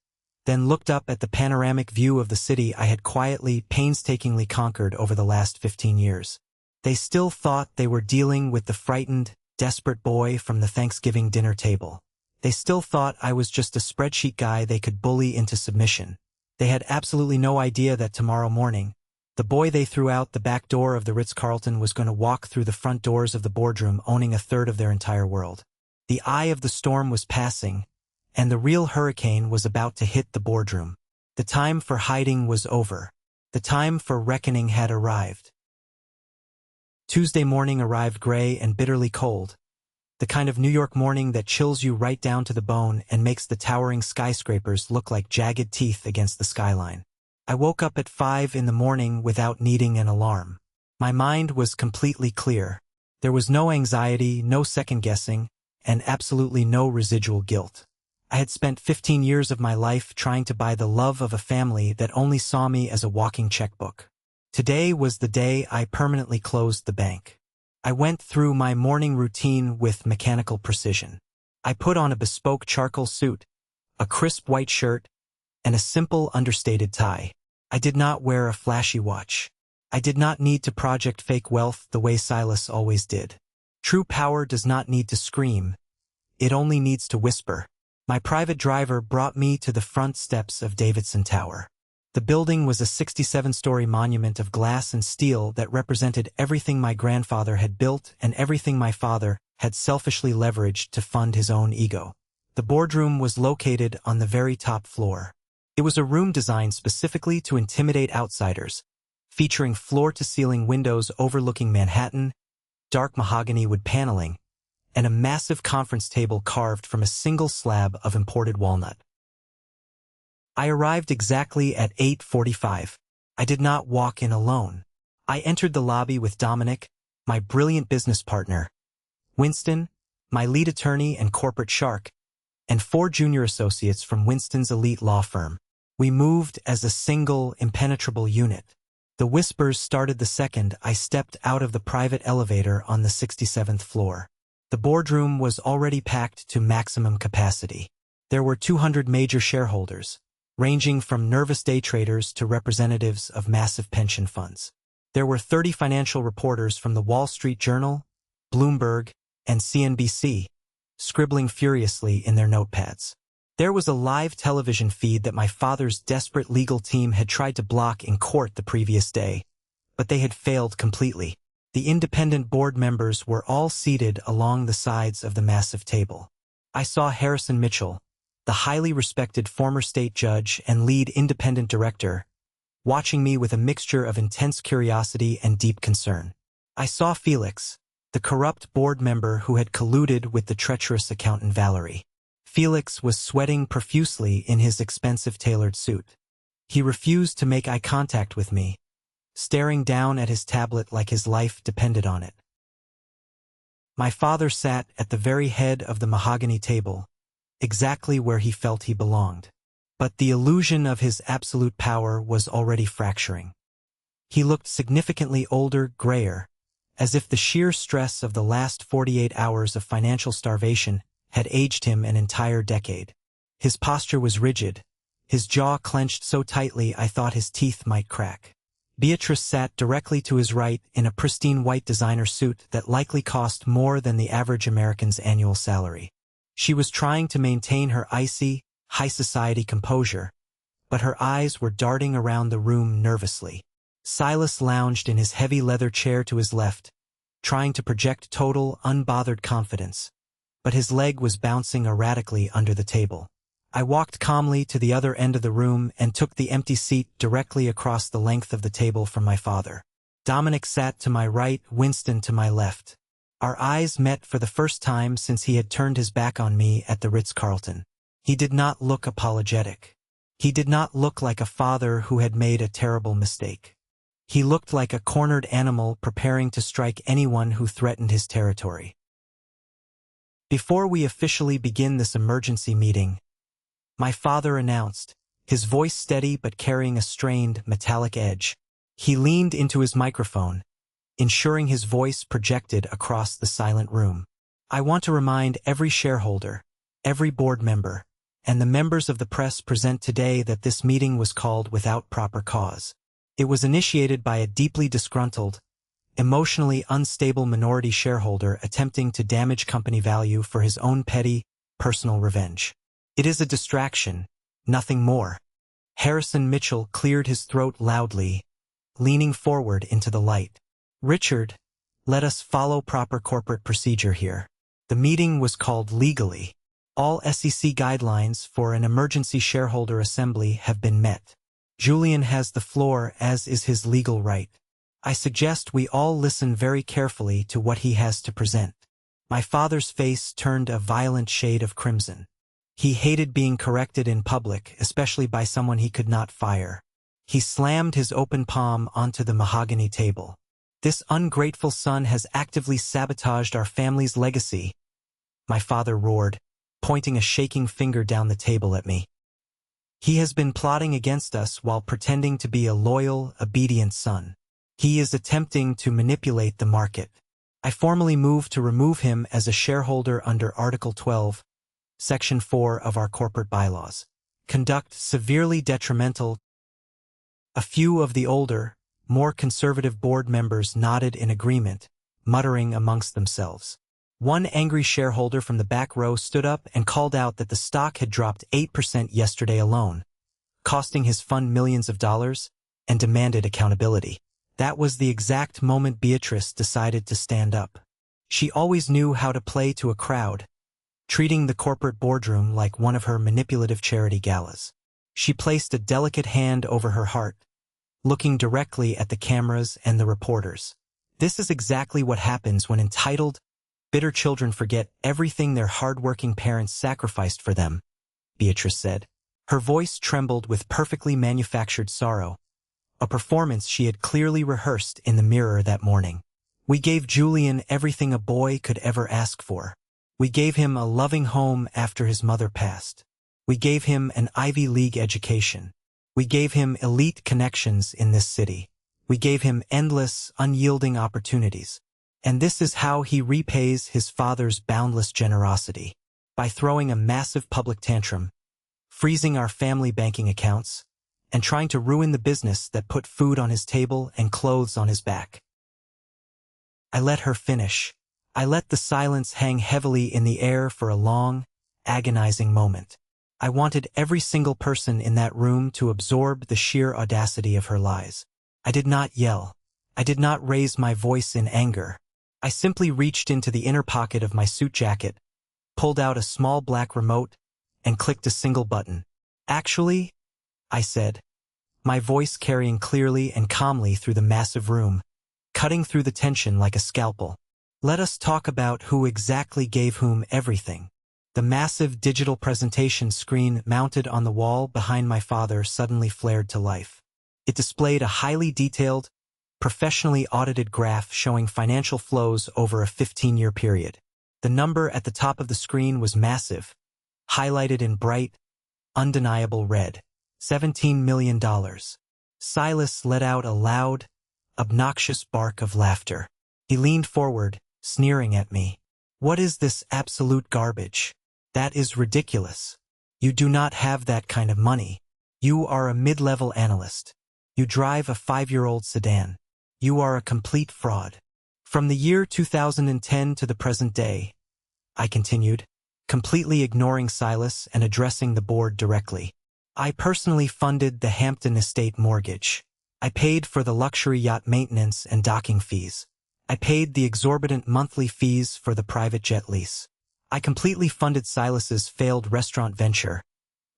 then looked up at the panoramic view of the city I had quietly, painstakingly conquered over the last 15 years. They still thought they were dealing with the frightened, desperate boy from the Thanksgiving dinner table. They still thought I was just a spreadsheet guy they could bully into submission. They had absolutely no idea that tomorrow morning, the boy they threw out the back door of the Ritz-Carlton was going to walk through the front doors of the boardroom owning a third of their entire world. The eye of the storm was passing, and the real hurricane was about to hit the boardroom. The time for hiding was over. The time for reckoning had arrived. Tuesday morning arrived gray and bitterly cold, the kind of New York morning that chills you right down to the bone and makes the towering skyscrapers look like jagged teeth against the skyline. I woke up at 5 in the morning without needing an alarm. My mind was completely clear. There was no anxiety, no second-guessing, and absolutely no residual guilt. I had spent 15 years of my life trying to buy the love of a family that only saw me as a walking checkbook. Today was the day I permanently closed the bank. I went through my morning routine with mechanical precision. I put on a bespoke charcoal suit, a crisp white shirt, and a simple understated tie. I did not wear a flashy watch. I did not need to project fake wealth the way Silas always did. True power does not need to scream. It only needs to whisper. My private driver brought me to the front steps of Davidson Tower. The building was a 67-story monument of glass and steel that represented everything my grandfather had built and everything my father had selfishly leveraged to fund his own ego. The boardroom was located on the very top floor. It was a room designed specifically to intimidate outsiders, featuring floor-to-ceiling windows overlooking Manhattan, dark mahogany wood paneling, and a massive conference table carved from a single slab of imported walnut. I arrived exactly at 8:45. I did not walk in alone. I entered the lobby with Dominic, my brilliant business partner, Winston, my lead attorney and corporate shark, and 4 junior associates from Winston's elite law firm. We moved as a single, impenetrable unit. The whispers started the second I stepped out of the private elevator on the 67th floor. The boardroom was already packed to maximum capacity. There were 200 major shareholders, ranging from nervous day traders to representatives of massive pension funds. There were 30 financial reporters from the Wall Street Journal, Bloomberg, and CNBC, scribbling furiously in their notepads. There was a live television feed that my father's desperate legal team had tried to block in court the previous day, but they had failed completely. The independent board members were all seated along the sides of the massive table. I saw Harrison Mitchell, the highly respected former state judge and lead independent director, watching me with a mixture of intense curiosity and deep concern. I saw Felix, the corrupt board member who had colluded with the treacherous accountant Valerie. Felix was sweating profusely in his expensive tailored suit. He refused to make eye contact with me, staring down at his tablet like his life depended on it. My father sat at the very head of the mahogany table, exactly where he felt he belonged. But the illusion of his absolute power was already fracturing. He looked significantly older, grayer, as if the sheer stress of the last 48 hours of financial starvation had aged him an entire decade. His posture was rigid, his jaw clenched so tightly I thought his teeth might crack. Beatrice sat directly to his right in a pristine white designer suit that likely cost more than the average American's annual salary. She was trying to maintain her icy, high-society composure, but her eyes were darting around the room nervously. Silas lounged in his heavy leather chair to his left, trying to project total, unbothered confidence, but his leg was bouncing erratically under the table. I walked calmly to the other end of the room and took the empty seat directly across the length of the table from my father. Dominic sat to my right, Winston to my left. Our eyes met for the first time since he had turned his back on me at the Ritz-Carlton. He did not look apologetic. He did not look like a father who had made a terrible mistake. He looked like a cornered animal preparing to strike anyone who threatened his territory. Before we officially begin this emergency meeting, my father announced, his voice steady but carrying a strained, metallic edge. He leaned into his microphone, ensuring his voice projected across the silent room. I want to remind every shareholder, every board member, and the members of the press present today that this meeting was called without proper cause. It was initiated by a deeply disgruntled, emotionally unstable minority shareholder attempting to damage company value for his own petty, personal revenge. It is a distraction, nothing more. Harrison Mitchell cleared his throat loudly, leaning forward into the light. Richard, let us follow proper corporate procedure here. The meeting was called legally. All SEC guidelines for an emergency shareholder assembly have been met. Julian has the floor, as is his legal right. I suggest we all listen very carefully to what he has to present. My father's face turned a violent shade of crimson. He hated being corrected in public, especially by someone he could not fire. He slammed his open palm onto the mahogany table. This ungrateful son has actively sabotaged our family's legacy, my father roared. pointing a shaking finger down the table at me. He has been plotting against us while pretending to be a loyal, obedient son. He is attempting to manipulate the market. I formally move to remove him as a shareholder under Article 12, Section 4 of our corporate bylaws. Conduct severely detrimental. A few of the older, more conservative board members nodded in agreement, muttering amongst themselves. One angry shareholder from the back row stood up and called out that the stock had dropped 8% yesterday alone, costing his fund millions of dollars, and demanded accountability. That was the exact moment Beatrice decided to stand up. She always knew how to play to a crowd, treating the corporate boardroom like one of her manipulative charity galas. She placed a delicate hand over her heart, looking directly at the cameras and the reporters. This is exactly what happens when entitled, bitter children forget everything their hard-working parents sacrificed for them, Beatrice said. Her voice trembled with perfectly manufactured sorrow, a performance she had clearly rehearsed in the mirror that morning. We gave Julian everything a boy could ever ask for. We gave him a loving home after his mother passed. We gave him an Ivy League education. We gave him elite connections in this city. We gave him endless, unyielding opportunities. And this is how he repays his father's boundless generosity. By throwing a massive public tantrum, freezing our family banking accounts, and trying to ruin the business that put food on his table and clothes on his back. I let her finish. I let the silence hang heavily in the air for a long, agonizing moment. I wanted every single person in that room to absorb the sheer audacity of her lies. I did not yell. I did not raise my voice in anger. I simply reached into the inner pocket of my suit jacket, pulled out a small black remote, and clicked a single button. Actually, I said, my voice carrying clearly and calmly through the massive room, cutting through the tension like a scalpel. Let us talk about who exactly gave whom everything. The massive digital presentation screen mounted on the wall behind my father suddenly flared to life. It displayed a highly detailed, professionally audited graph showing financial flows over a 15-year period. The number at the top of the screen was massive, highlighted in bright, undeniable red. $17 million. Silas let out a loud, obnoxious bark of laughter. He leaned forward, sneering at me. What is this absolute garbage? That is ridiculous. You do not have that kind of money. You are a mid-level analyst. You drive a 5-year-old sedan. You are a complete fraud. From the year 2010 to the present day, I continued, completely ignoring Silas and addressing the board directly. I personally funded the Hampton estate mortgage. I paid for the luxury yacht maintenance and docking fees. I paid the exorbitant monthly fees for the private jet lease. I completely funded Silas's failed restaurant venture,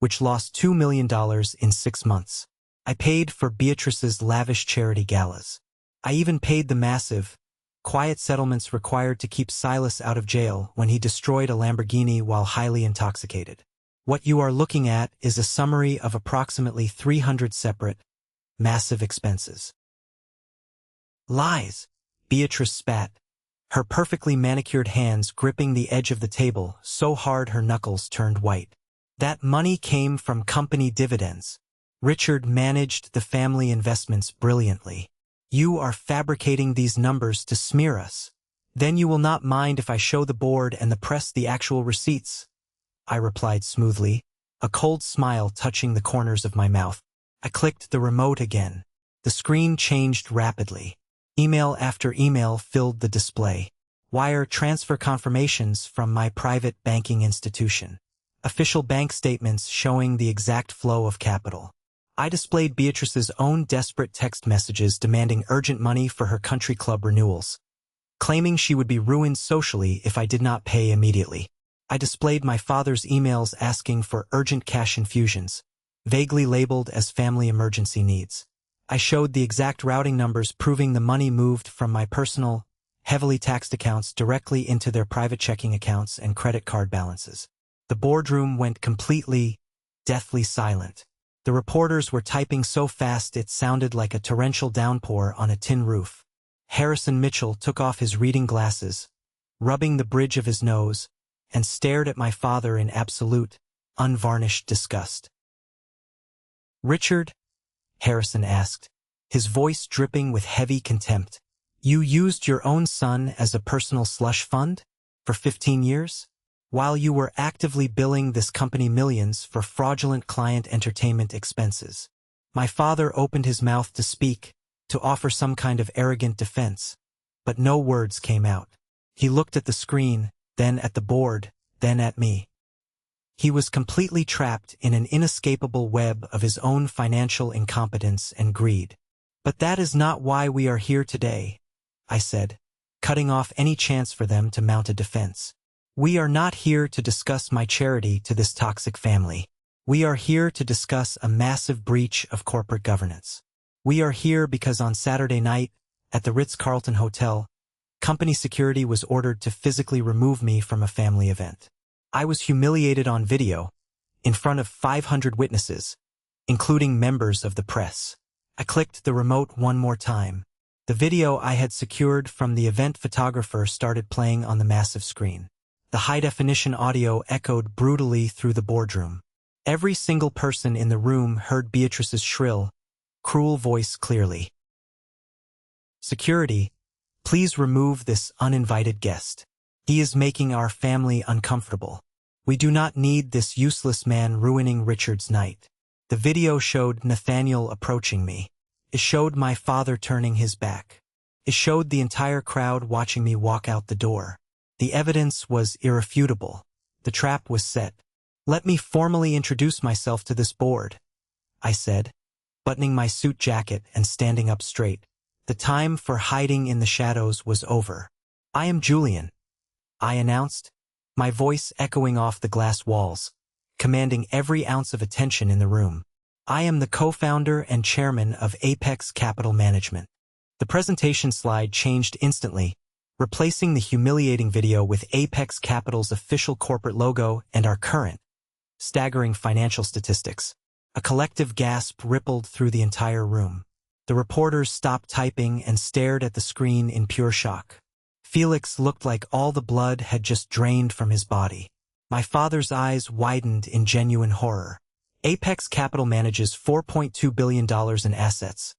which lost $2 million in 6 months. I paid for Beatrice's lavish charity galas. I even paid the massive, quiet settlements required to keep Silas out of jail when he destroyed a Lamborghini while highly intoxicated. What you are looking at is a summary of approximately 300 separate, massive expenses. Lies, Beatrice spat, her perfectly manicured hands gripping the edge of the table so hard her knuckles turned white. That money came from company dividends. Richard managed the family investments brilliantly. You are fabricating these numbers to smear us. Then you will not mind if I show the board and the press the actual receipts, I replied smoothly, a cold smile touching the corners of my mouth. I clicked the remote again. The screen changed rapidly. Email after email filled the display. Wire transfer confirmations from my private banking institution. Official bank statements showing the exact flow of capital. I displayed Beatrice's own desperate text messages demanding urgent money for her country club renewals, claiming she would be ruined socially if I did not pay immediately. I displayed my father's emails asking for urgent cash infusions, vaguely labeled as family emergency needs. I showed the exact routing numbers proving the money moved from my personal, heavily taxed accounts directly into their private checking accounts and credit card balances. The boardroom went completely, deathly silent. The reporters were typing so fast it sounded like a torrential downpour on a tin roof. Harrison Mitchell took off his reading glasses, rubbing the bridge of his nose, and stared at my father in absolute, unvarnished disgust. "Richard?" Harrison asked, his voice dripping with heavy contempt. "You used your own son as a personal slush fund? For 15 years? While you were actively billing this company millions for fraudulent client entertainment expenses." My father opened his mouth to speak, to offer some kind of arrogant defense, but no words came out. He looked at the screen, then at the board, then at me. He was completely trapped in an inescapable web of his own financial incompetence and greed. "But that is not why we are here today," I said, cutting off any chance for them to mount a defense. "We are not here to discuss my charity to this toxic family. We are here to discuss a massive breach of corporate governance. We are here because on Saturday night, at the Ritz-Carlton Hotel, company security was ordered to physically remove me from a family event. I was humiliated on video, in front of 500 witnesses, including members of the press." I clicked the remote one more time. The video I had secured from the event photographer started playing on the massive screen. The high-definition audio echoed brutally through the boardroom. Every single person in the room heard Beatrice's shrill, cruel voice clearly. "Security, please remove this uninvited guest. He is making our family uncomfortable. We do not need this useless man ruining Richard's night." The video showed Nathaniel approaching me. It showed my father turning his back. It showed the entire crowd watching me walk out the door. The evidence was irrefutable. The trap was set. "Let me formally introduce myself to this board," I said, buttoning my suit jacket and standing up straight. The time for hiding in the shadows was over. "I am Julian," I announced, my voice echoing off the glass walls, commanding every ounce of attention in the room. "I am the co-founder and chairman of Apex Capital Management." The presentation slide changed instantly, replacing the humiliating video with Apex Capital's official corporate logo and our current, staggering financial statistics. A collective gasp rippled through the entire room. The reporters stopped typing and stared at the screen in pure shock. Felix looked like all the blood had just drained from his body. My father's eyes widened in genuine horror. "Apex Capital manages $4.2 billion in assets,"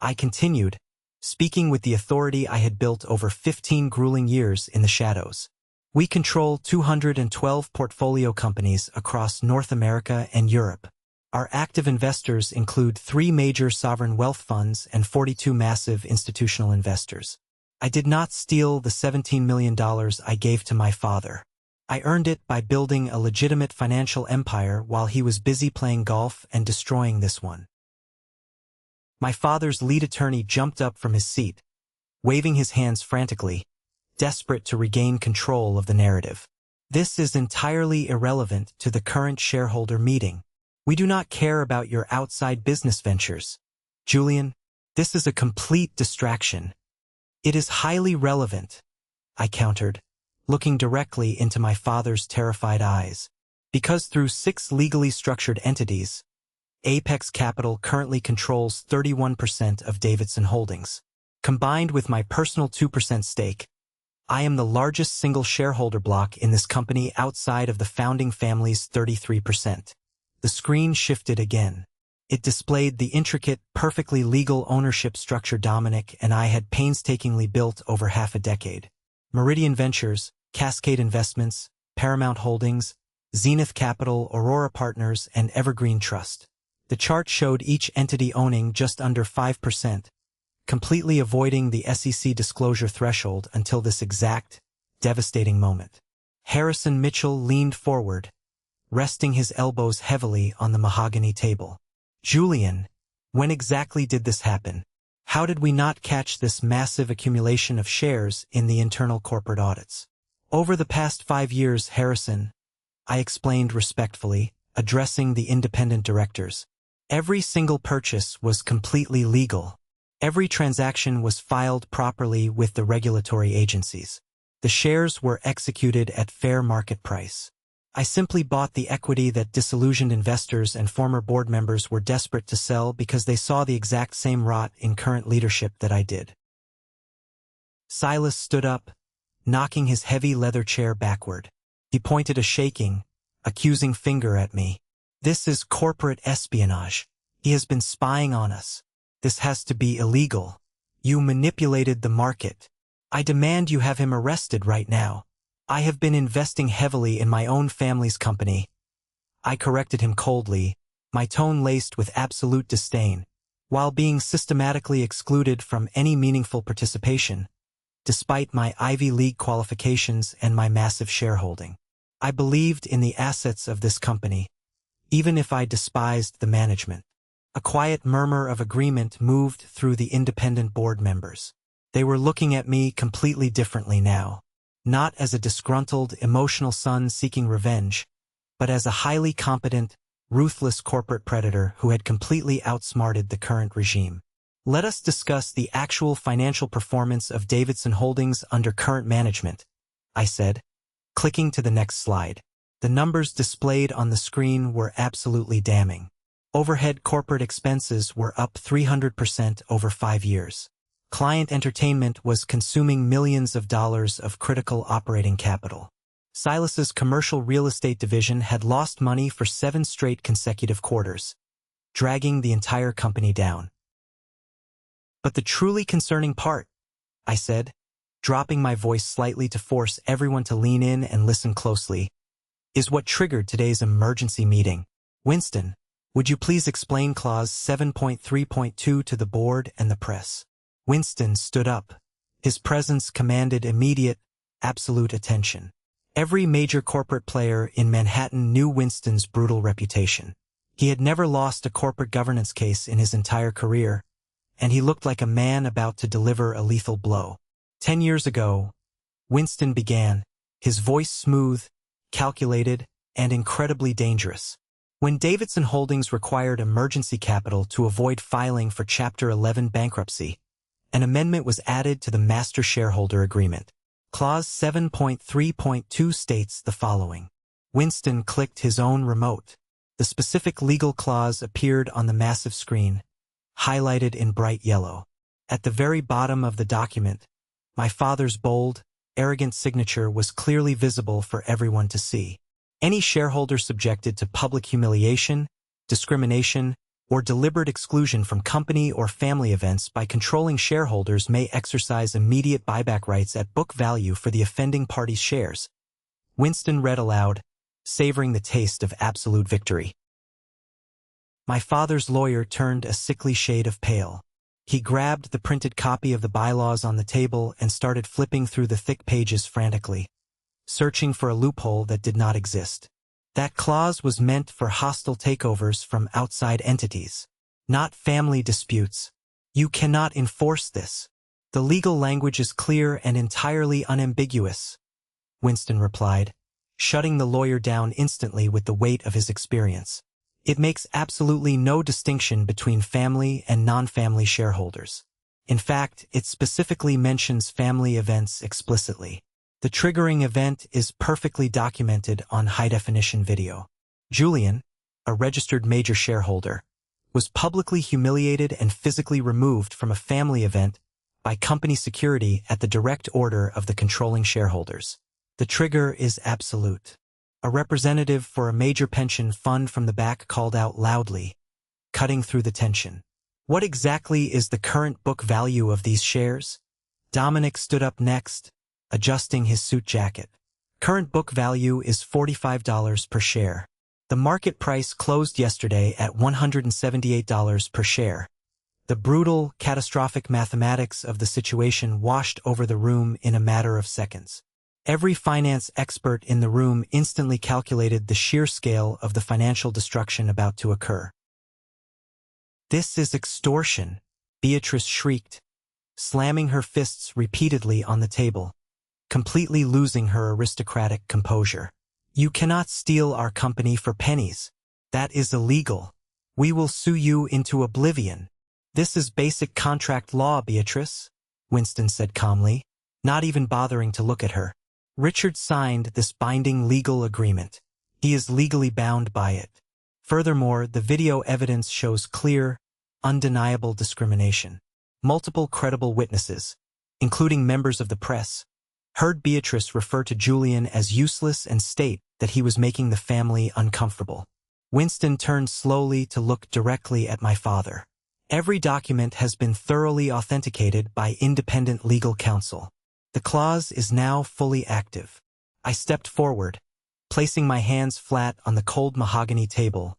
I continued, speaking with the authority I had built over 15 grueling years in the shadows. "We control 212 portfolio companies across North America and Europe. Our active investors include 3 major sovereign wealth funds and 42 massive institutional investors. I did not steal the $17 million I gave to my father. I earned it by building a legitimate financial empire while he was busy playing golf and destroying this one." My father's lead attorney jumped up from his seat, waving his hands frantically, desperate to regain control of the narrative. "This is entirely irrelevant to the current shareholder meeting. We do not care about your outside business ventures. Julian, this is a complete distraction." "It is highly relevant," I countered, looking directly into my father's terrified eyes. "Because through 6 legally structured entities, Apex Capital currently controls 31% of Davidson Holdings. Combined with my personal 2% stake, I am the largest single shareholder block in this company outside of the founding family's 33%. The screen shifted again. It displayed the intricate, perfectly legal ownership structure Dominic and I had painstakingly built over half a decade. Meridian Ventures, Cascade Investments, Paramount Holdings, Zenith Capital, Aurora Partners, and Evergreen Trust. The chart showed each entity owning just under 5%, completely avoiding the SEC disclosure threshold until this exact, devastating moment. Harrison Mitchell leaned forward, resting his elbows heavily on the mahogany table. "Julian, when exactly did this happen? How did we not catch this massive accumulation of shares in the internal corporate audits?" "Over the past 5 years, Harrison," I explained respectfully, addressing the independent directors. "Every single purchase was completely legal. Every transaction was filed properly with the regulatory agencies. The shares were executed at fair market price. I simply bought the equity that disillusioned investors and former board members were desperate to sell because they saw the exact same rot in current leadership that I did." Silas stood up, knocking his heavy leather chair backward. He pointed a shaking, accusing finger at me. This is corporate espionage. He has been spying on us. This has to be illegal. You manipulated the market. I demand you have him arrested right now. I have been investing heavily in my own family's company. I corrected him coldly, my tone laced with absolute disdain, while being systematically excluded from any meaningful participation, despite my Ivy League qualifications and my massive shareholding. I believed in the assets of this company, even if I despised the management. A quiet murmur of agreement moved through the independent board members. They were looking at me completely differently now, not as a disgruntled, emotional son seeking revenge, but as a highly competent, ruthless corporate predator who had completely outsmarted the current regime. Let us discuss the actual financial performance of Davidson Holdings under current management, I said, clicking to the next slide. The numbers displayed on the screen were absolutely damning. Overhead corporate expenses were up 300% over 5 years. Client entertainment was consuming millions of dollars of critical operating capital. Silas's commercial real estate division had lost money for 7 straight consecutive quarters, dragging the entire company down. But the truly concerning part, I said, dropping my voice slightly to force everyone to lean in and listen closely, is what triggered today's emergency meeting. Winston, would you please explain Clause 7.3.2 to the board and the press? Winston stood up. His presence commanded immediate, absolute attention. Every major corporate player in Manhattan knew Winston's brutal reputation. He had never lost a corporate governance case in his entire career, and he looked like a man about to deliver a lethal blow. 10 years ago, Winston began, his voice smooth, calculated, and incredibly dangerous. When Davidson Holdings required emergency capital to avoid filing for Chapter 11 bankruptcy, an amendment was added to the Master Shareholder Agreement. Clause 7.3.2 states the following. Winston clicked his own remote. The specific legal clause appeared on the massive screen, highlighted in bright yellow. At the very bottom of the document, my father's bold, arrogant signature was clearly visible for everyone to see. Any shareholder subjected to public humiliation, discrimination, or deliberate exclusion from company or family events by controlling shareholders may exercise immediate buyback rights at book value for the offending party's shares. Winston read aloud, savoring the taste of absolute victory. My father's lawyer turned a sickly shade of pale. He grabbed the printed copy of the bylaws on the table and started flipping through the thick pages frantically, searching for a loophole that did not exist. That clause was meant for hostile takeovers from outside entities, not family disputes. You cannot enforce this. The legal language is clear and entirely unambiguous, Winston replied, shutting the lawyer down instantly with the weight of his experience. It makes absolutely no distinction between family and non-family shareholders. In fact, it specifically mentions family events explicitly. The triggering event is perfectly documented on high-definition video. Julian, a registered major shareholder, was publicly humiliated and physically removed from a family event by company security at the direct order of the controlling shareholders. The trigger is absolute. A representative for a major pension fund from the back called out loudly, cutting through the tension. What exactly is the current book value of these shares? Dominic stood up next, adjusting his suit jacket. Current book value is $45 per share. The market price closed yesterday at $178 per share. The brutal, catastrophic mathematics of the situation washed over the room in a matter of seconds. Every finance expert in the room instantly calculated the sheer scale of the financial destruction about to occur. This is extortion, Beatrice shrieked, slamming her fists repeatedly on the table, completely losing her aristocratic composure. You cannot steal our company for pennies. That is illegal. We will sue you into oblivion. This is basic contract law, Beatrice, Winston said calmly, not even bothering to look at her. Richard signed this binding legal agreement. He is legally bound by it. Furthermore, the video evidence shows clear, undeniable discrimination. Multiple credible witnesses, including members of the press, heard Beatrice refer to Julian as useless and state that he was making the family uncomfortable. Winston turned slowly to look directly at my father. Every document has been thoroughly authenticated by independent legal counsel. The clause is now fully active. I stepped forward, placing my hands flat on the cold mahogany table,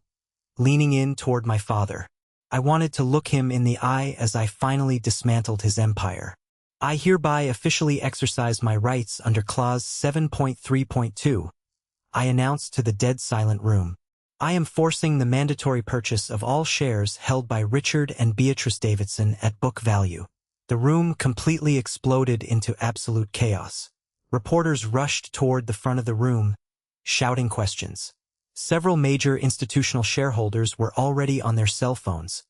leaning in toward my father. I wanted to look him in the eye as I finally dismantled his empire. I hereby officially exercise my rights under Clause 7.3.2. I announced to the dead silent room. I am forcing the mandatory purchase of all shares held by Richard and Beatrice Davidson at book value. The room completely exploded into absolute chaos. Reporters rushed toward the front of the room, shouting questions. Several major institutional shareholders were already on their cell phones,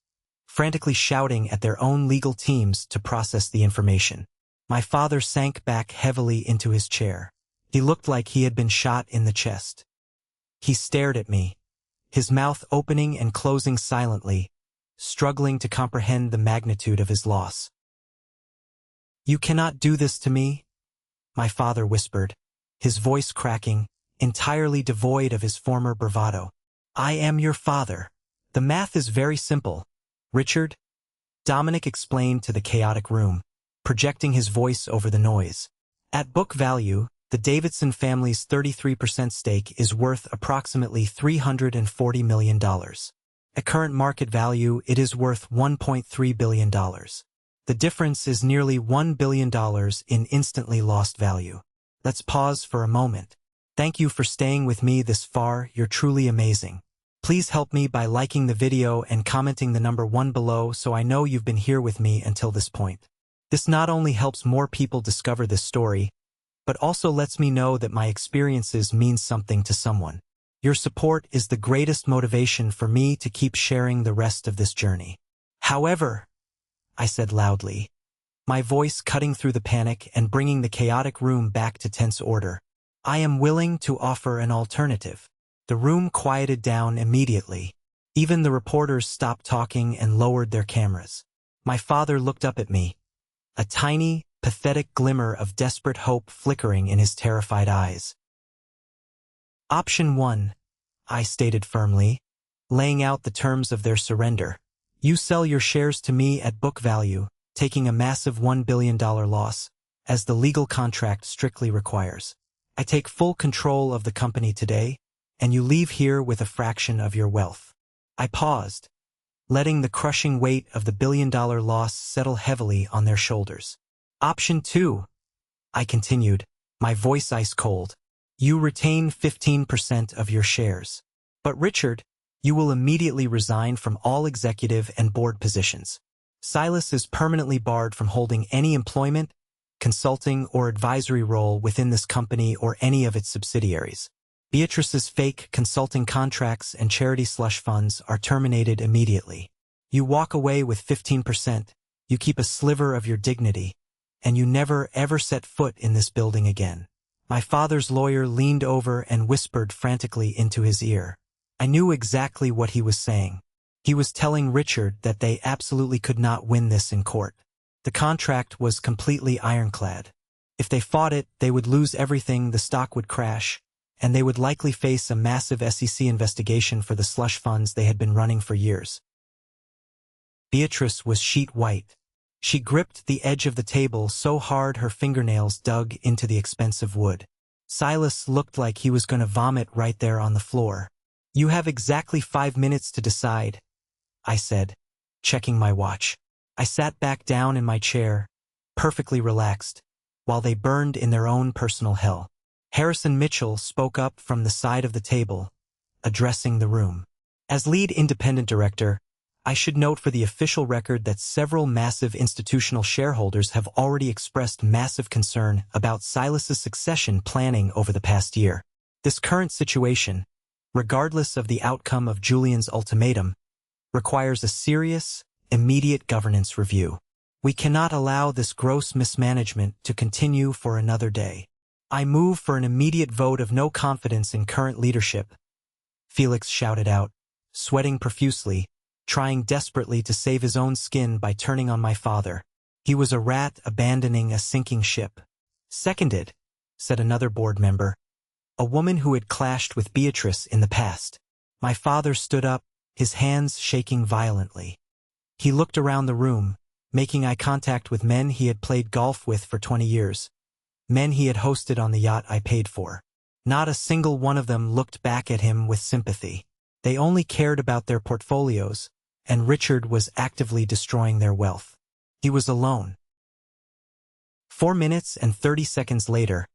frantically shouting at their own legal teams to process the information. My father sank back heavily into his chair. He looked like he had been shot in the chest. He stared at me, his mouth opening and closing silently, struggling to comprehend the magnitude of his loss. "You cannot do this to me," my father whispered, his voice cracking, entirely devoid of his former bravado. "I am your father. The math is very simple, Richard," Dominic explained to the chaotic room, projecting his voice over the noise. "At book value, the Davidson family's 33% stake is worth approximately $340 million. At current market value, it is worth $1.3 billion. The difference is nearly $1 billion in instantly lost value. Let's pause for a moment. Thank you for staying with me this far. You're truly amazing. Please help me by liking the video and commenting the number 1 below so I know you've been here with me until this point. This not only helps more people discover this story, but also lets me know that my experiences mean something to someone. Your support is the greatest motivation for me to keep sharing the rest of this journey. However, I said loudly, my voice cutting through the panic and bringing the chaotic room back to tense order, I am willing to offer an alternative. The room quieted down immediately. Even the reporters stopped talking and lowered their cameras. My father looked up at me, a tiny, pathetic glimmer of desperate hope flickering in his terrified eyes. "Option 1, I stated firmly, laying out the terms of their surrender. You sell your shares to me at book value, taking a massive $1 billion loss, as the legal contract strictly requires. I take full control of the company today, and you leave here with a fraction of your wealth." I paused, letting the crushing weight of the billion-dollar loss settle heavily on their shoulders. "Option 2, I continued, my voice ice cold. You retain 15% of your shares. But Richard, you will immediately resign from all executive and board positions. Silas is permanently barred from holding any employment, consulting, or advisory role within this company or any of its subsidiaries. Beatrice's fake consulting contracts and charity slush funds are terminated immediately. You walk away with 15%, you keep a sliver of your dignity, and you never ever set foot in this building again." My father's lawyer leaned over and whispered frantically into his ear. I knew exactly what he was saying. He was telling Richard that they absolutely could not win this in court. The contract was completely ironclad. If they fought it, they would lose everything, the stock would crash, and they would likely face a massive SEC investigation for the slush funds they had been running for years. Beatrice was sheet white. She gripped the edge of the table so hard her fingernails dug into the expensive wood. Silas looked like he was going to vomit right there on the floor. "You have exactly 5 minutes to decide," I said, checking my watch. I sat back down in my chair, perfectly relaxed, while they burned in their own personal hell. Harrison Mitchell spoke up from the side of the table, addressing the room. "As lead independent director, I should note for the official record that several massive institutional shareholders have already expressed massive concern about Silas's succession planning over the past year. This current situation, regardless of the outcome of Julian's ultimatum, requires a serious, immediate governance review. We cannot allow this gross mismanagement to continue for another day. I move for an immediate vote of no confidence in current leadership," Felix shouted out, sweating profusely, trying desperately to save his own skin by turning on my father. He was a rat abandoning a sinking ship. "Seconded," said another board member, a woman who had clashed with Beatrice in the past. My father stood up, his hands shaking violently. He looked around the room, making eye contact with men he had played golf with for 20 years, men he had hosted on the yacht I paid for. Not a single one of them looked back at him with sympathy. They only cared about their portfolios, and Richard was actively destroying their wealth. He was alone. 4 minutes and 30 seconds later,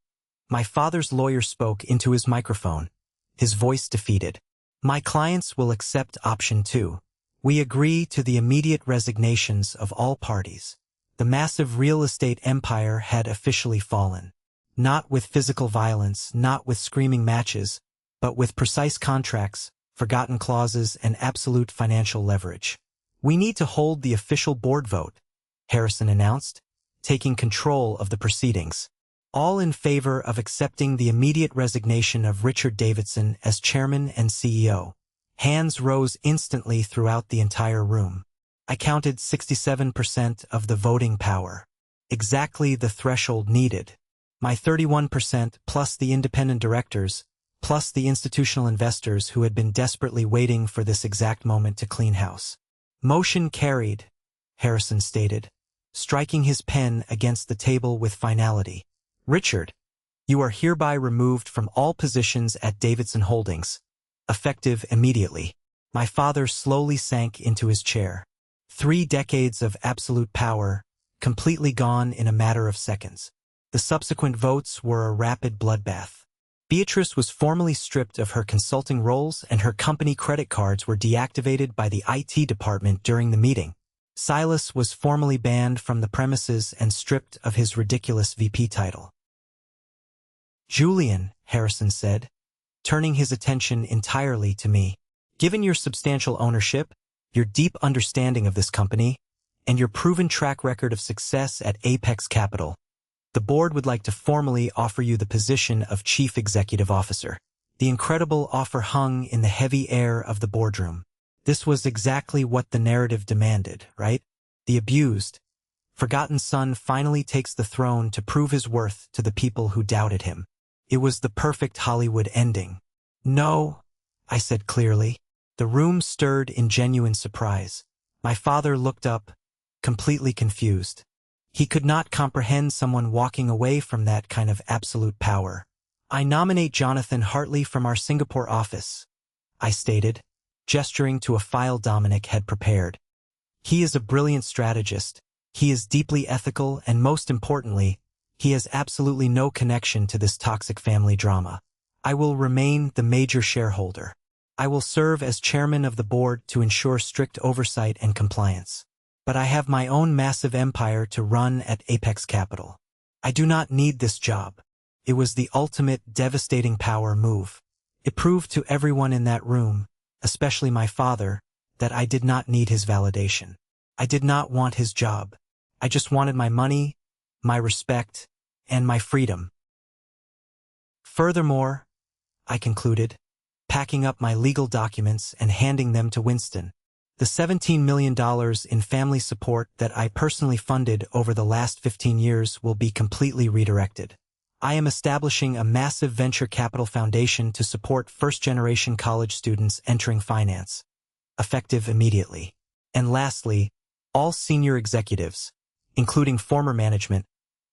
my father's lawyer spoke into his microphone, his voice defeated. My clients will accept option 2. We agree to the immediate resignations of all parties. The massive real estate empire had officially fallen. Not with physical violence, not with screaming matches, but with precise contracts, forgotten clauses, and absolute financial leverage. We need to hold the official board vote, Harrison announced, taking control of the proceedings. All in favor of accepting the immediate resignation of Richard Davidson as chairman and CEO. Hands rose instantly throughout the entire room. I counted 67% of the voting power. Exactly the threshold needed. My 31% plus the independent directors, plus the institutional investors who had been desperately waiting for this exact moment to clean house. Motion carried, Harrison stated, striking his pen against the table with finality. Richard, you are hereby removed from all positions at Davidson Holdings, effective immediately. My father slowly sank into his chair. 3 decades of absolute power, completely gone in a matter of seconds. The subsequent votes were a rapid bloodbath. Beatrice was formally stripped of her consulting roles and her company credit cards were deactivated by the IT department during the meeting. Silas was formally banned from the premises and stripped of his ridiculous VP title. Julian, Harrison said, turning his attention entirely to me. Given your substantial ownership, your deep understanding of this company, and your proven track record of success at Apex Capital, the board would like to formally offer you the position of Chief Executive Officer. The incredible offer hung in the heavy air of the boardroom. This was exactly what the narrative demanded, right? The abused, forgotten son finally takes the throne to prove his worth to the people who doubted him. It was the perfect Hollywood ending. No, I said clearly. The room stirred in genuine surprise. My father looked up, completely confused. He could not comprehend someone walking away from that kind of absolute power. I nominate Jonathan Hartley from our Singapore office, I stated, gesturing to a file Dominic had prepared. He is a brilliant strategist. He is deeply ethical and most importantly, he has absolutely no connection to this toxic family drama. I will remain the major shareholder. I will serve as chairman of the board to ensure strict oversight and compliance. But I have my own massive empire to run at Apex Capital. I do not need this job. It was the ultimate devastating power move. It proved to everyone in that room, especially my father, that I did not need his validation. I did not want his job. I just wanted my money, my respect, and my freedom. Furthermore, I concluded, packing up my legal documents and handing them to Winston, the $17 million in family support that I personally funded over the last 15 years will be completely redirected. I am establishing a massive venture capital foundation to support first-generation college students entering finance, effective immediately. And lastly, all senior executives, including former management,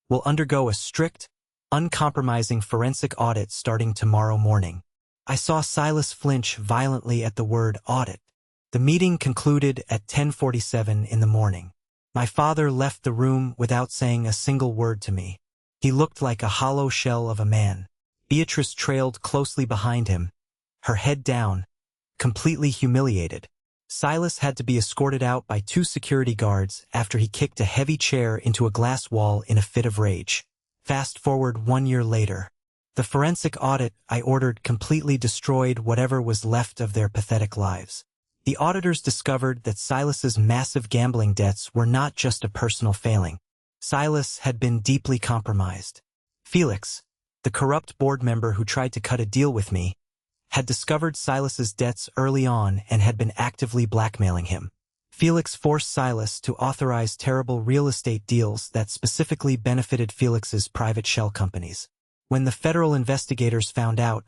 will undergo a strict, uncompromising forensic audit starting tomorrow morning. I saw Silas flinch violently at the word audit. The meeting concluded at 10:47 in the morning. My father left the room without saying a single word to me. He looked like a hollow shell of a man. Beatrice trailed closely behind him, her head down, completely humiliated. Silas had to be escorted out by 2 security guards after he kicked a heavy chair into a glass wall in a fit of rage. Fast forward 1 year later. The forensic audit I ordered completely destroyed whatever was left of their pathetic lives. The auditors discovered that Silas's massive gambling debts were not just a personal failing. Silas had been deeply compromised. Felix, the corrupt board member who tried to cut a deal with me, had discovered Silas's debts early on and had been actively blackmailing him. Felix forced Silas to authorize terrible real estate deals that specifically benefited Felix's private shell companies. When the federal investigators found out,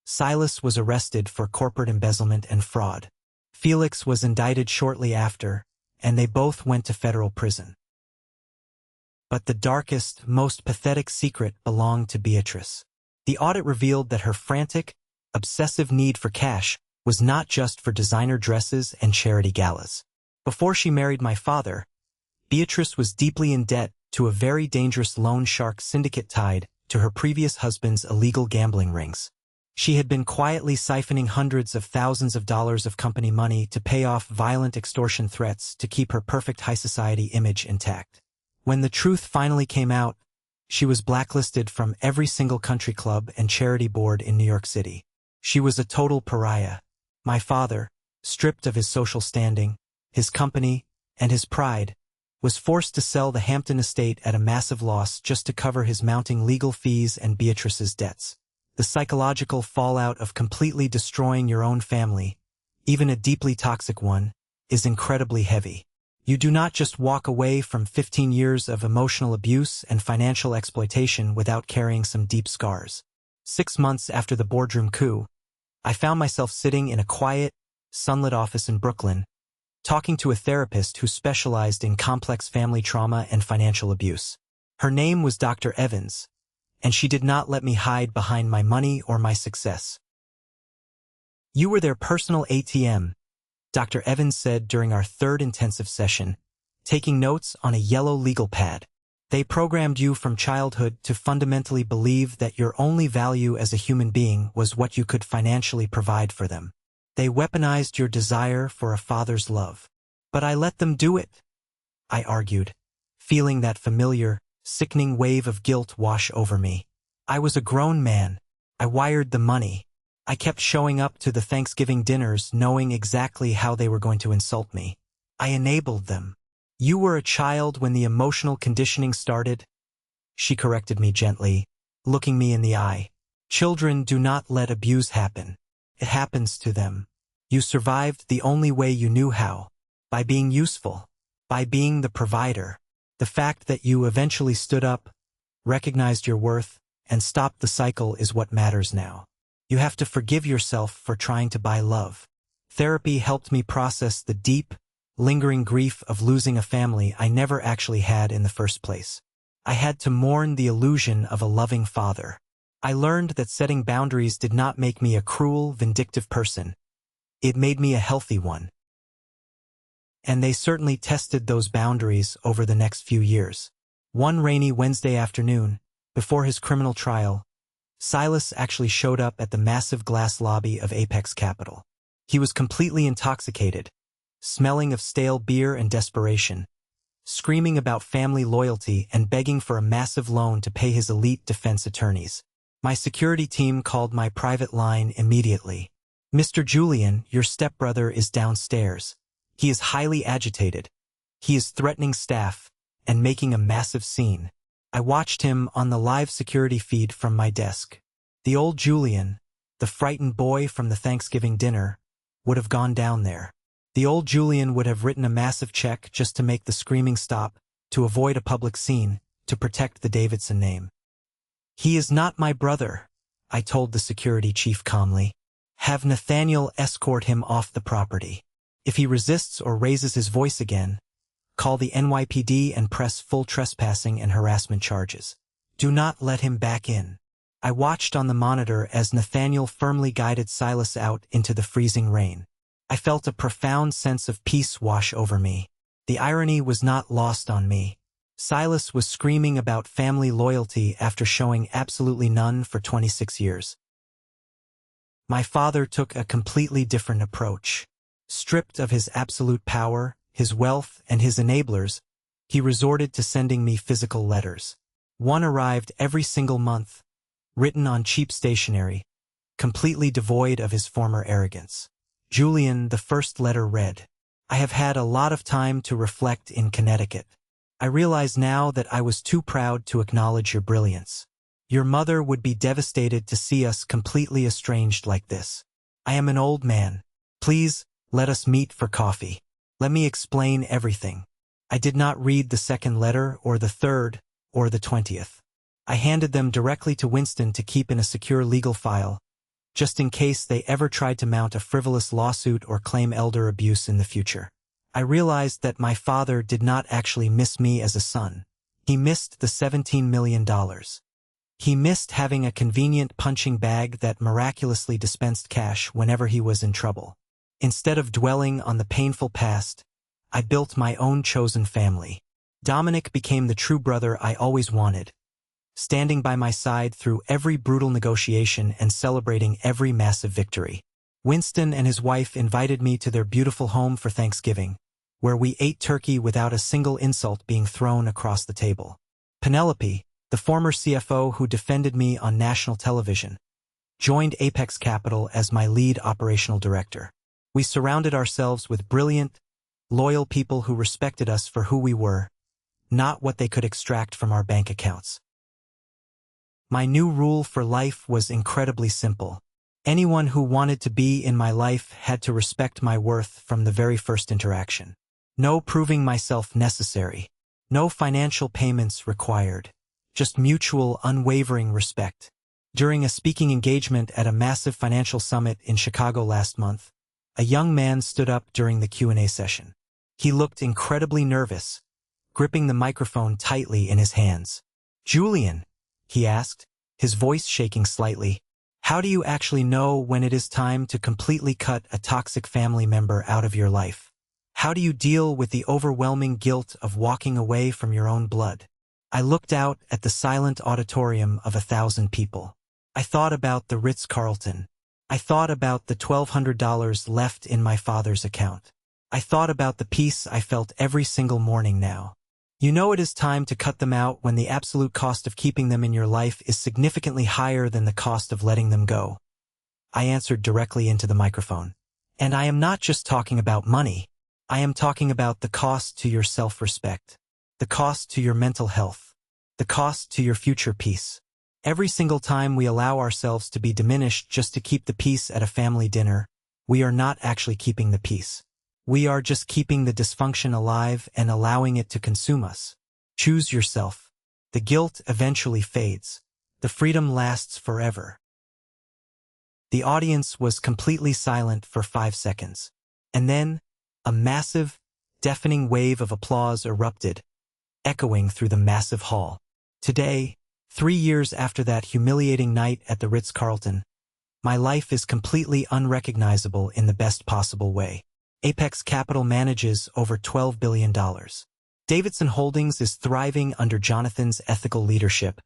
Silas was arrested for corporate embezzlement and fraud. Felix was indicted shortly after, and they both went to federal prison. But the darkest, most pathetic secret belonged to Beatrice. The audit revealed that her frantic, obsessive need for cash was not just for designer dresses and charity galas. Before she married my father, Beatrice was deeply in debt to a very dangerous loan shark syndicate tied to her previous husband's illegal gambling rings. She had been quietly siphoning hundreds of thousands of dollars of company money to pay off violent extortion threats to keep her perfect high society image intact. When the truth finally came out, she was blacklisted from every single country club and charity board in New York City. She was a total pariah. My father, stripped of his social standing, his company, and his pride, was forced to sell the Hampton estate at a massive loss just to cover his mounting legal fees and Beatrice's debts. The psychological fallout of completely destroying your own family, even a deeply toxic one, is incredibly heavy. You do not just walk away from 15 years of emotional abuse and financial exploitation without carrying some deep scars. 6 months after the boardroom coup, I found myself sitting in a quiet, sunlit office in Brooklyn, talking to a therapist who specialized in complex family trauma and financial abuse. Her name was Dr. Evans, and she did not let me hide behind my money or my success. "You were their personal ATM," Dr. Evans said during our third intensive session, taking notes on a yellow legal pad. "They programmed you from childhood to fundamentally believe that your only value as a human being was what you could financially provide for them. They weaponized your desire for a father's love." "But I let them do it," I argued, feeling that familiar, sickening wave of guilt wash over me. I was a grown man. I wired the money. I kept showing up to the Thanksgiving dinners knowing exactly how they were going to insult me. I enabled them. "You were a child when the emotional conditioning started," she corrected me gently, looking me in the eye. "Children do not let abuse happen. It happens to them. You survived the only way you knew how, by being useful, by being the provider. The fact that you eventually stood up, recognized your worth, and stopped the cycle is what matters now. You have to forgive yourself for trying to buy love." Therapy helped me process the deep, lingering grief of losing a family I never actually had in the first place. I had to mourn the illusion of a loving father. I learned that setting boundaries did not make me a cruel, vindictive person. It made me a healthy one. And they certainly tested those boundaries over the next few years. One rainy Wednesday afternoon, before his criminal trial, Silas actually showed up at the massive glass lobby of Apex Capital. He was completely intoxicated, smelling of stale beer and desperation, screaming about family loyalty and begging for a massive loan to pay his elite defense attorneys. My security team called my private line immediately. "Mr. Julian, your stepbrother is downstairs. He is highly agitated. He is threatening staff and making a massive scene." I watched him on the live security feed from my desk. The old Julian, the frightened boy from the Thanksgiving dinner, would have gone down there. The old Julian would have written a massive check just to make the screaming stop, to avoid a public scene, to protect the Davidson name. "He is not my brother," I told the security chief calmly. "Have Nathaniel escort him off the property. If he resists or raises his voice again, call the NYPD and press full trespassing and harassment charges. Do not let him back in." I watched on the monitor as Nathaniel firmly guided Silas out into the freezing rain. I felt a profound sense of peace wash over me. The irony was not lost on me. Silas was screaming about family loyalty after showing absolutely none for 26 years. My father took a completely different approach. Stripped of his absolute power, his wealth, and his enablers, he resorted to sending me physical letters. One arrived every single month, written on cheap stationery, completely devoid of his former arrogance. Julian, the first letter read, "I have had a lot of time to reflect in Connecticut. I realize now that I was too proud to acknowledge your brilliance. Your mother would be devastated to see us completely estranged like this. I am an old man. Please, let us meet for coffee. Let me explain everything." I did not read the second letter or the third or the 20th. I handed them directly to Winston to keep in a secure legal file, just in case they ever tried to mount a frivolous lawsuit or claim elder abuse in the future. I realized that my father did not actually miss me as a son. He missed the $17 million. He missed having a convenient punching bag that miraculously dispensed cash whenever he was in trouble. Instead of dwelling on the painful past, I built my own chosen family. Dominic became the true brother I always wanted, standing by my side through every brutal negotiation and celebrating every massive victory. Winston and his wife invited me to their beautiful home for Thanksgiving, where we ate turkey without a single insult being thrown across the table. Penelope, the former CFO who defended me on national television, joined Apex Capital as my lead operational director. We surrounded ourselves with brilliant, loyal people who respected us for who we were, not what they could extract from our bank accounts. My new rule for life was incredibly simple. Anyone who wanted to be in my life had to respect my worth from the very first interaction. No proving myself necessary. No financial payments required. Just mutual, unwavering respect. During a speaking engagement at a massive financial summit in Chicago last month, a young man stood up during the Q&A session. He looked incredibly nervous, gripping the microphone tightly in his hands. "Julian," he asked, his voice shaking slightly, "how do you actually know when it is time to completely cut a toxic family member out of your life? How do you deal with the overwhelming guilt of walking away from your own blood?" I looked out at the silent auditorium of 1,000 people. I thought about the Ritz-Carlton. I thought about the $1,200 left in my father's account. I thought about the peace I felt every single morning now. You know it is time to cut them out when the absolute cost of keeping them in your life is significantly higher than the cost of letting them go. I answered directly into the microphone. And I am not just talking about money. I am talking about the cost to your self-respect, the cost to your mental health, the cost to your future peace. Every single time we allow ourselves to be diminished just to keep the peace at a family dinner, we are not actually keeping the peace. We are just keeping the dysfunction alive and allowing it to consume us. Choose yourself. The guilt eventually fades. The freedom lasts forever. The audience was completely silent for 5 seconds. And then, a massive, deafening wave of applause erupted, echoing through the massive hall. Today, 3 years after that humiliating night at the Ritz-Carlton, my life is completely unrecognizable in the best possible way. Apex Capital manages over $12 billion. Davidson Holdings is thriving under Jonathan's ethical leadership,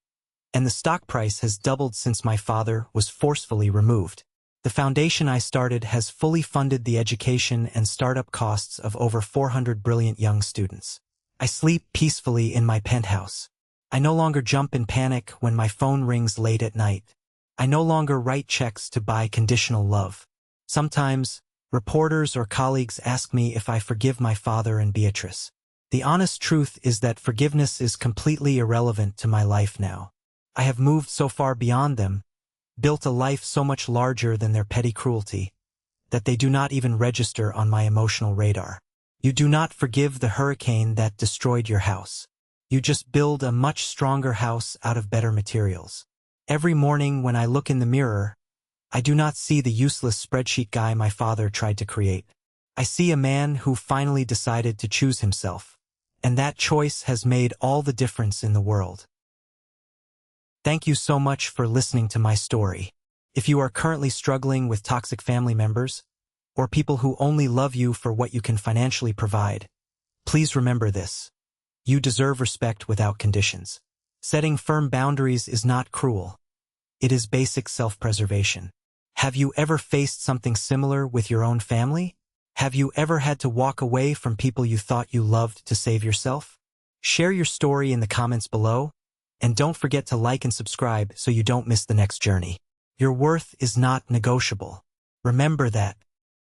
and the stock price has doubled since my father was forcefully removed. The foundation I started has fully funded the education and startup costs of over 400 brilliant young students. I sleep peacefully in my penthouse. I no longer jump in panic when my phone rings late at night. I no longer write checks to buy conditional love. Sometimes, reporters or colleagues ask me if I forgive my father and Beatrice. The honest truth is that forgiveness is completely irrelevant to my life now. I have moved so far beyond them, built a life so much larger than their petty cruelty, that they do not even register on my emotional radar. You do not forgive the hurricane that destroyed your house. You just build a much stronger house out of better materials. Every morning when I look in the mirror, I do not see the useless spreadsheet guy my father tried to create. I see a man who finally decided to choose himself, and that choice has made all the difference in the world. Thank you so much for listening to my story. If you are currently struggling with toxic family members, or people who only love you for what you can financially provide, please remember this. You deserve respect without conditions. Setting firm boundaries is not cruel. It is basic self-preservation. Have you ever faced something similar with your own family? Have you ever had to walk away from people you thought you loved to save yourself? Share your story in the comments below, and don't forget to like and subscribe so you don't miss the next journey. Your worth is not negotiable. Remember that.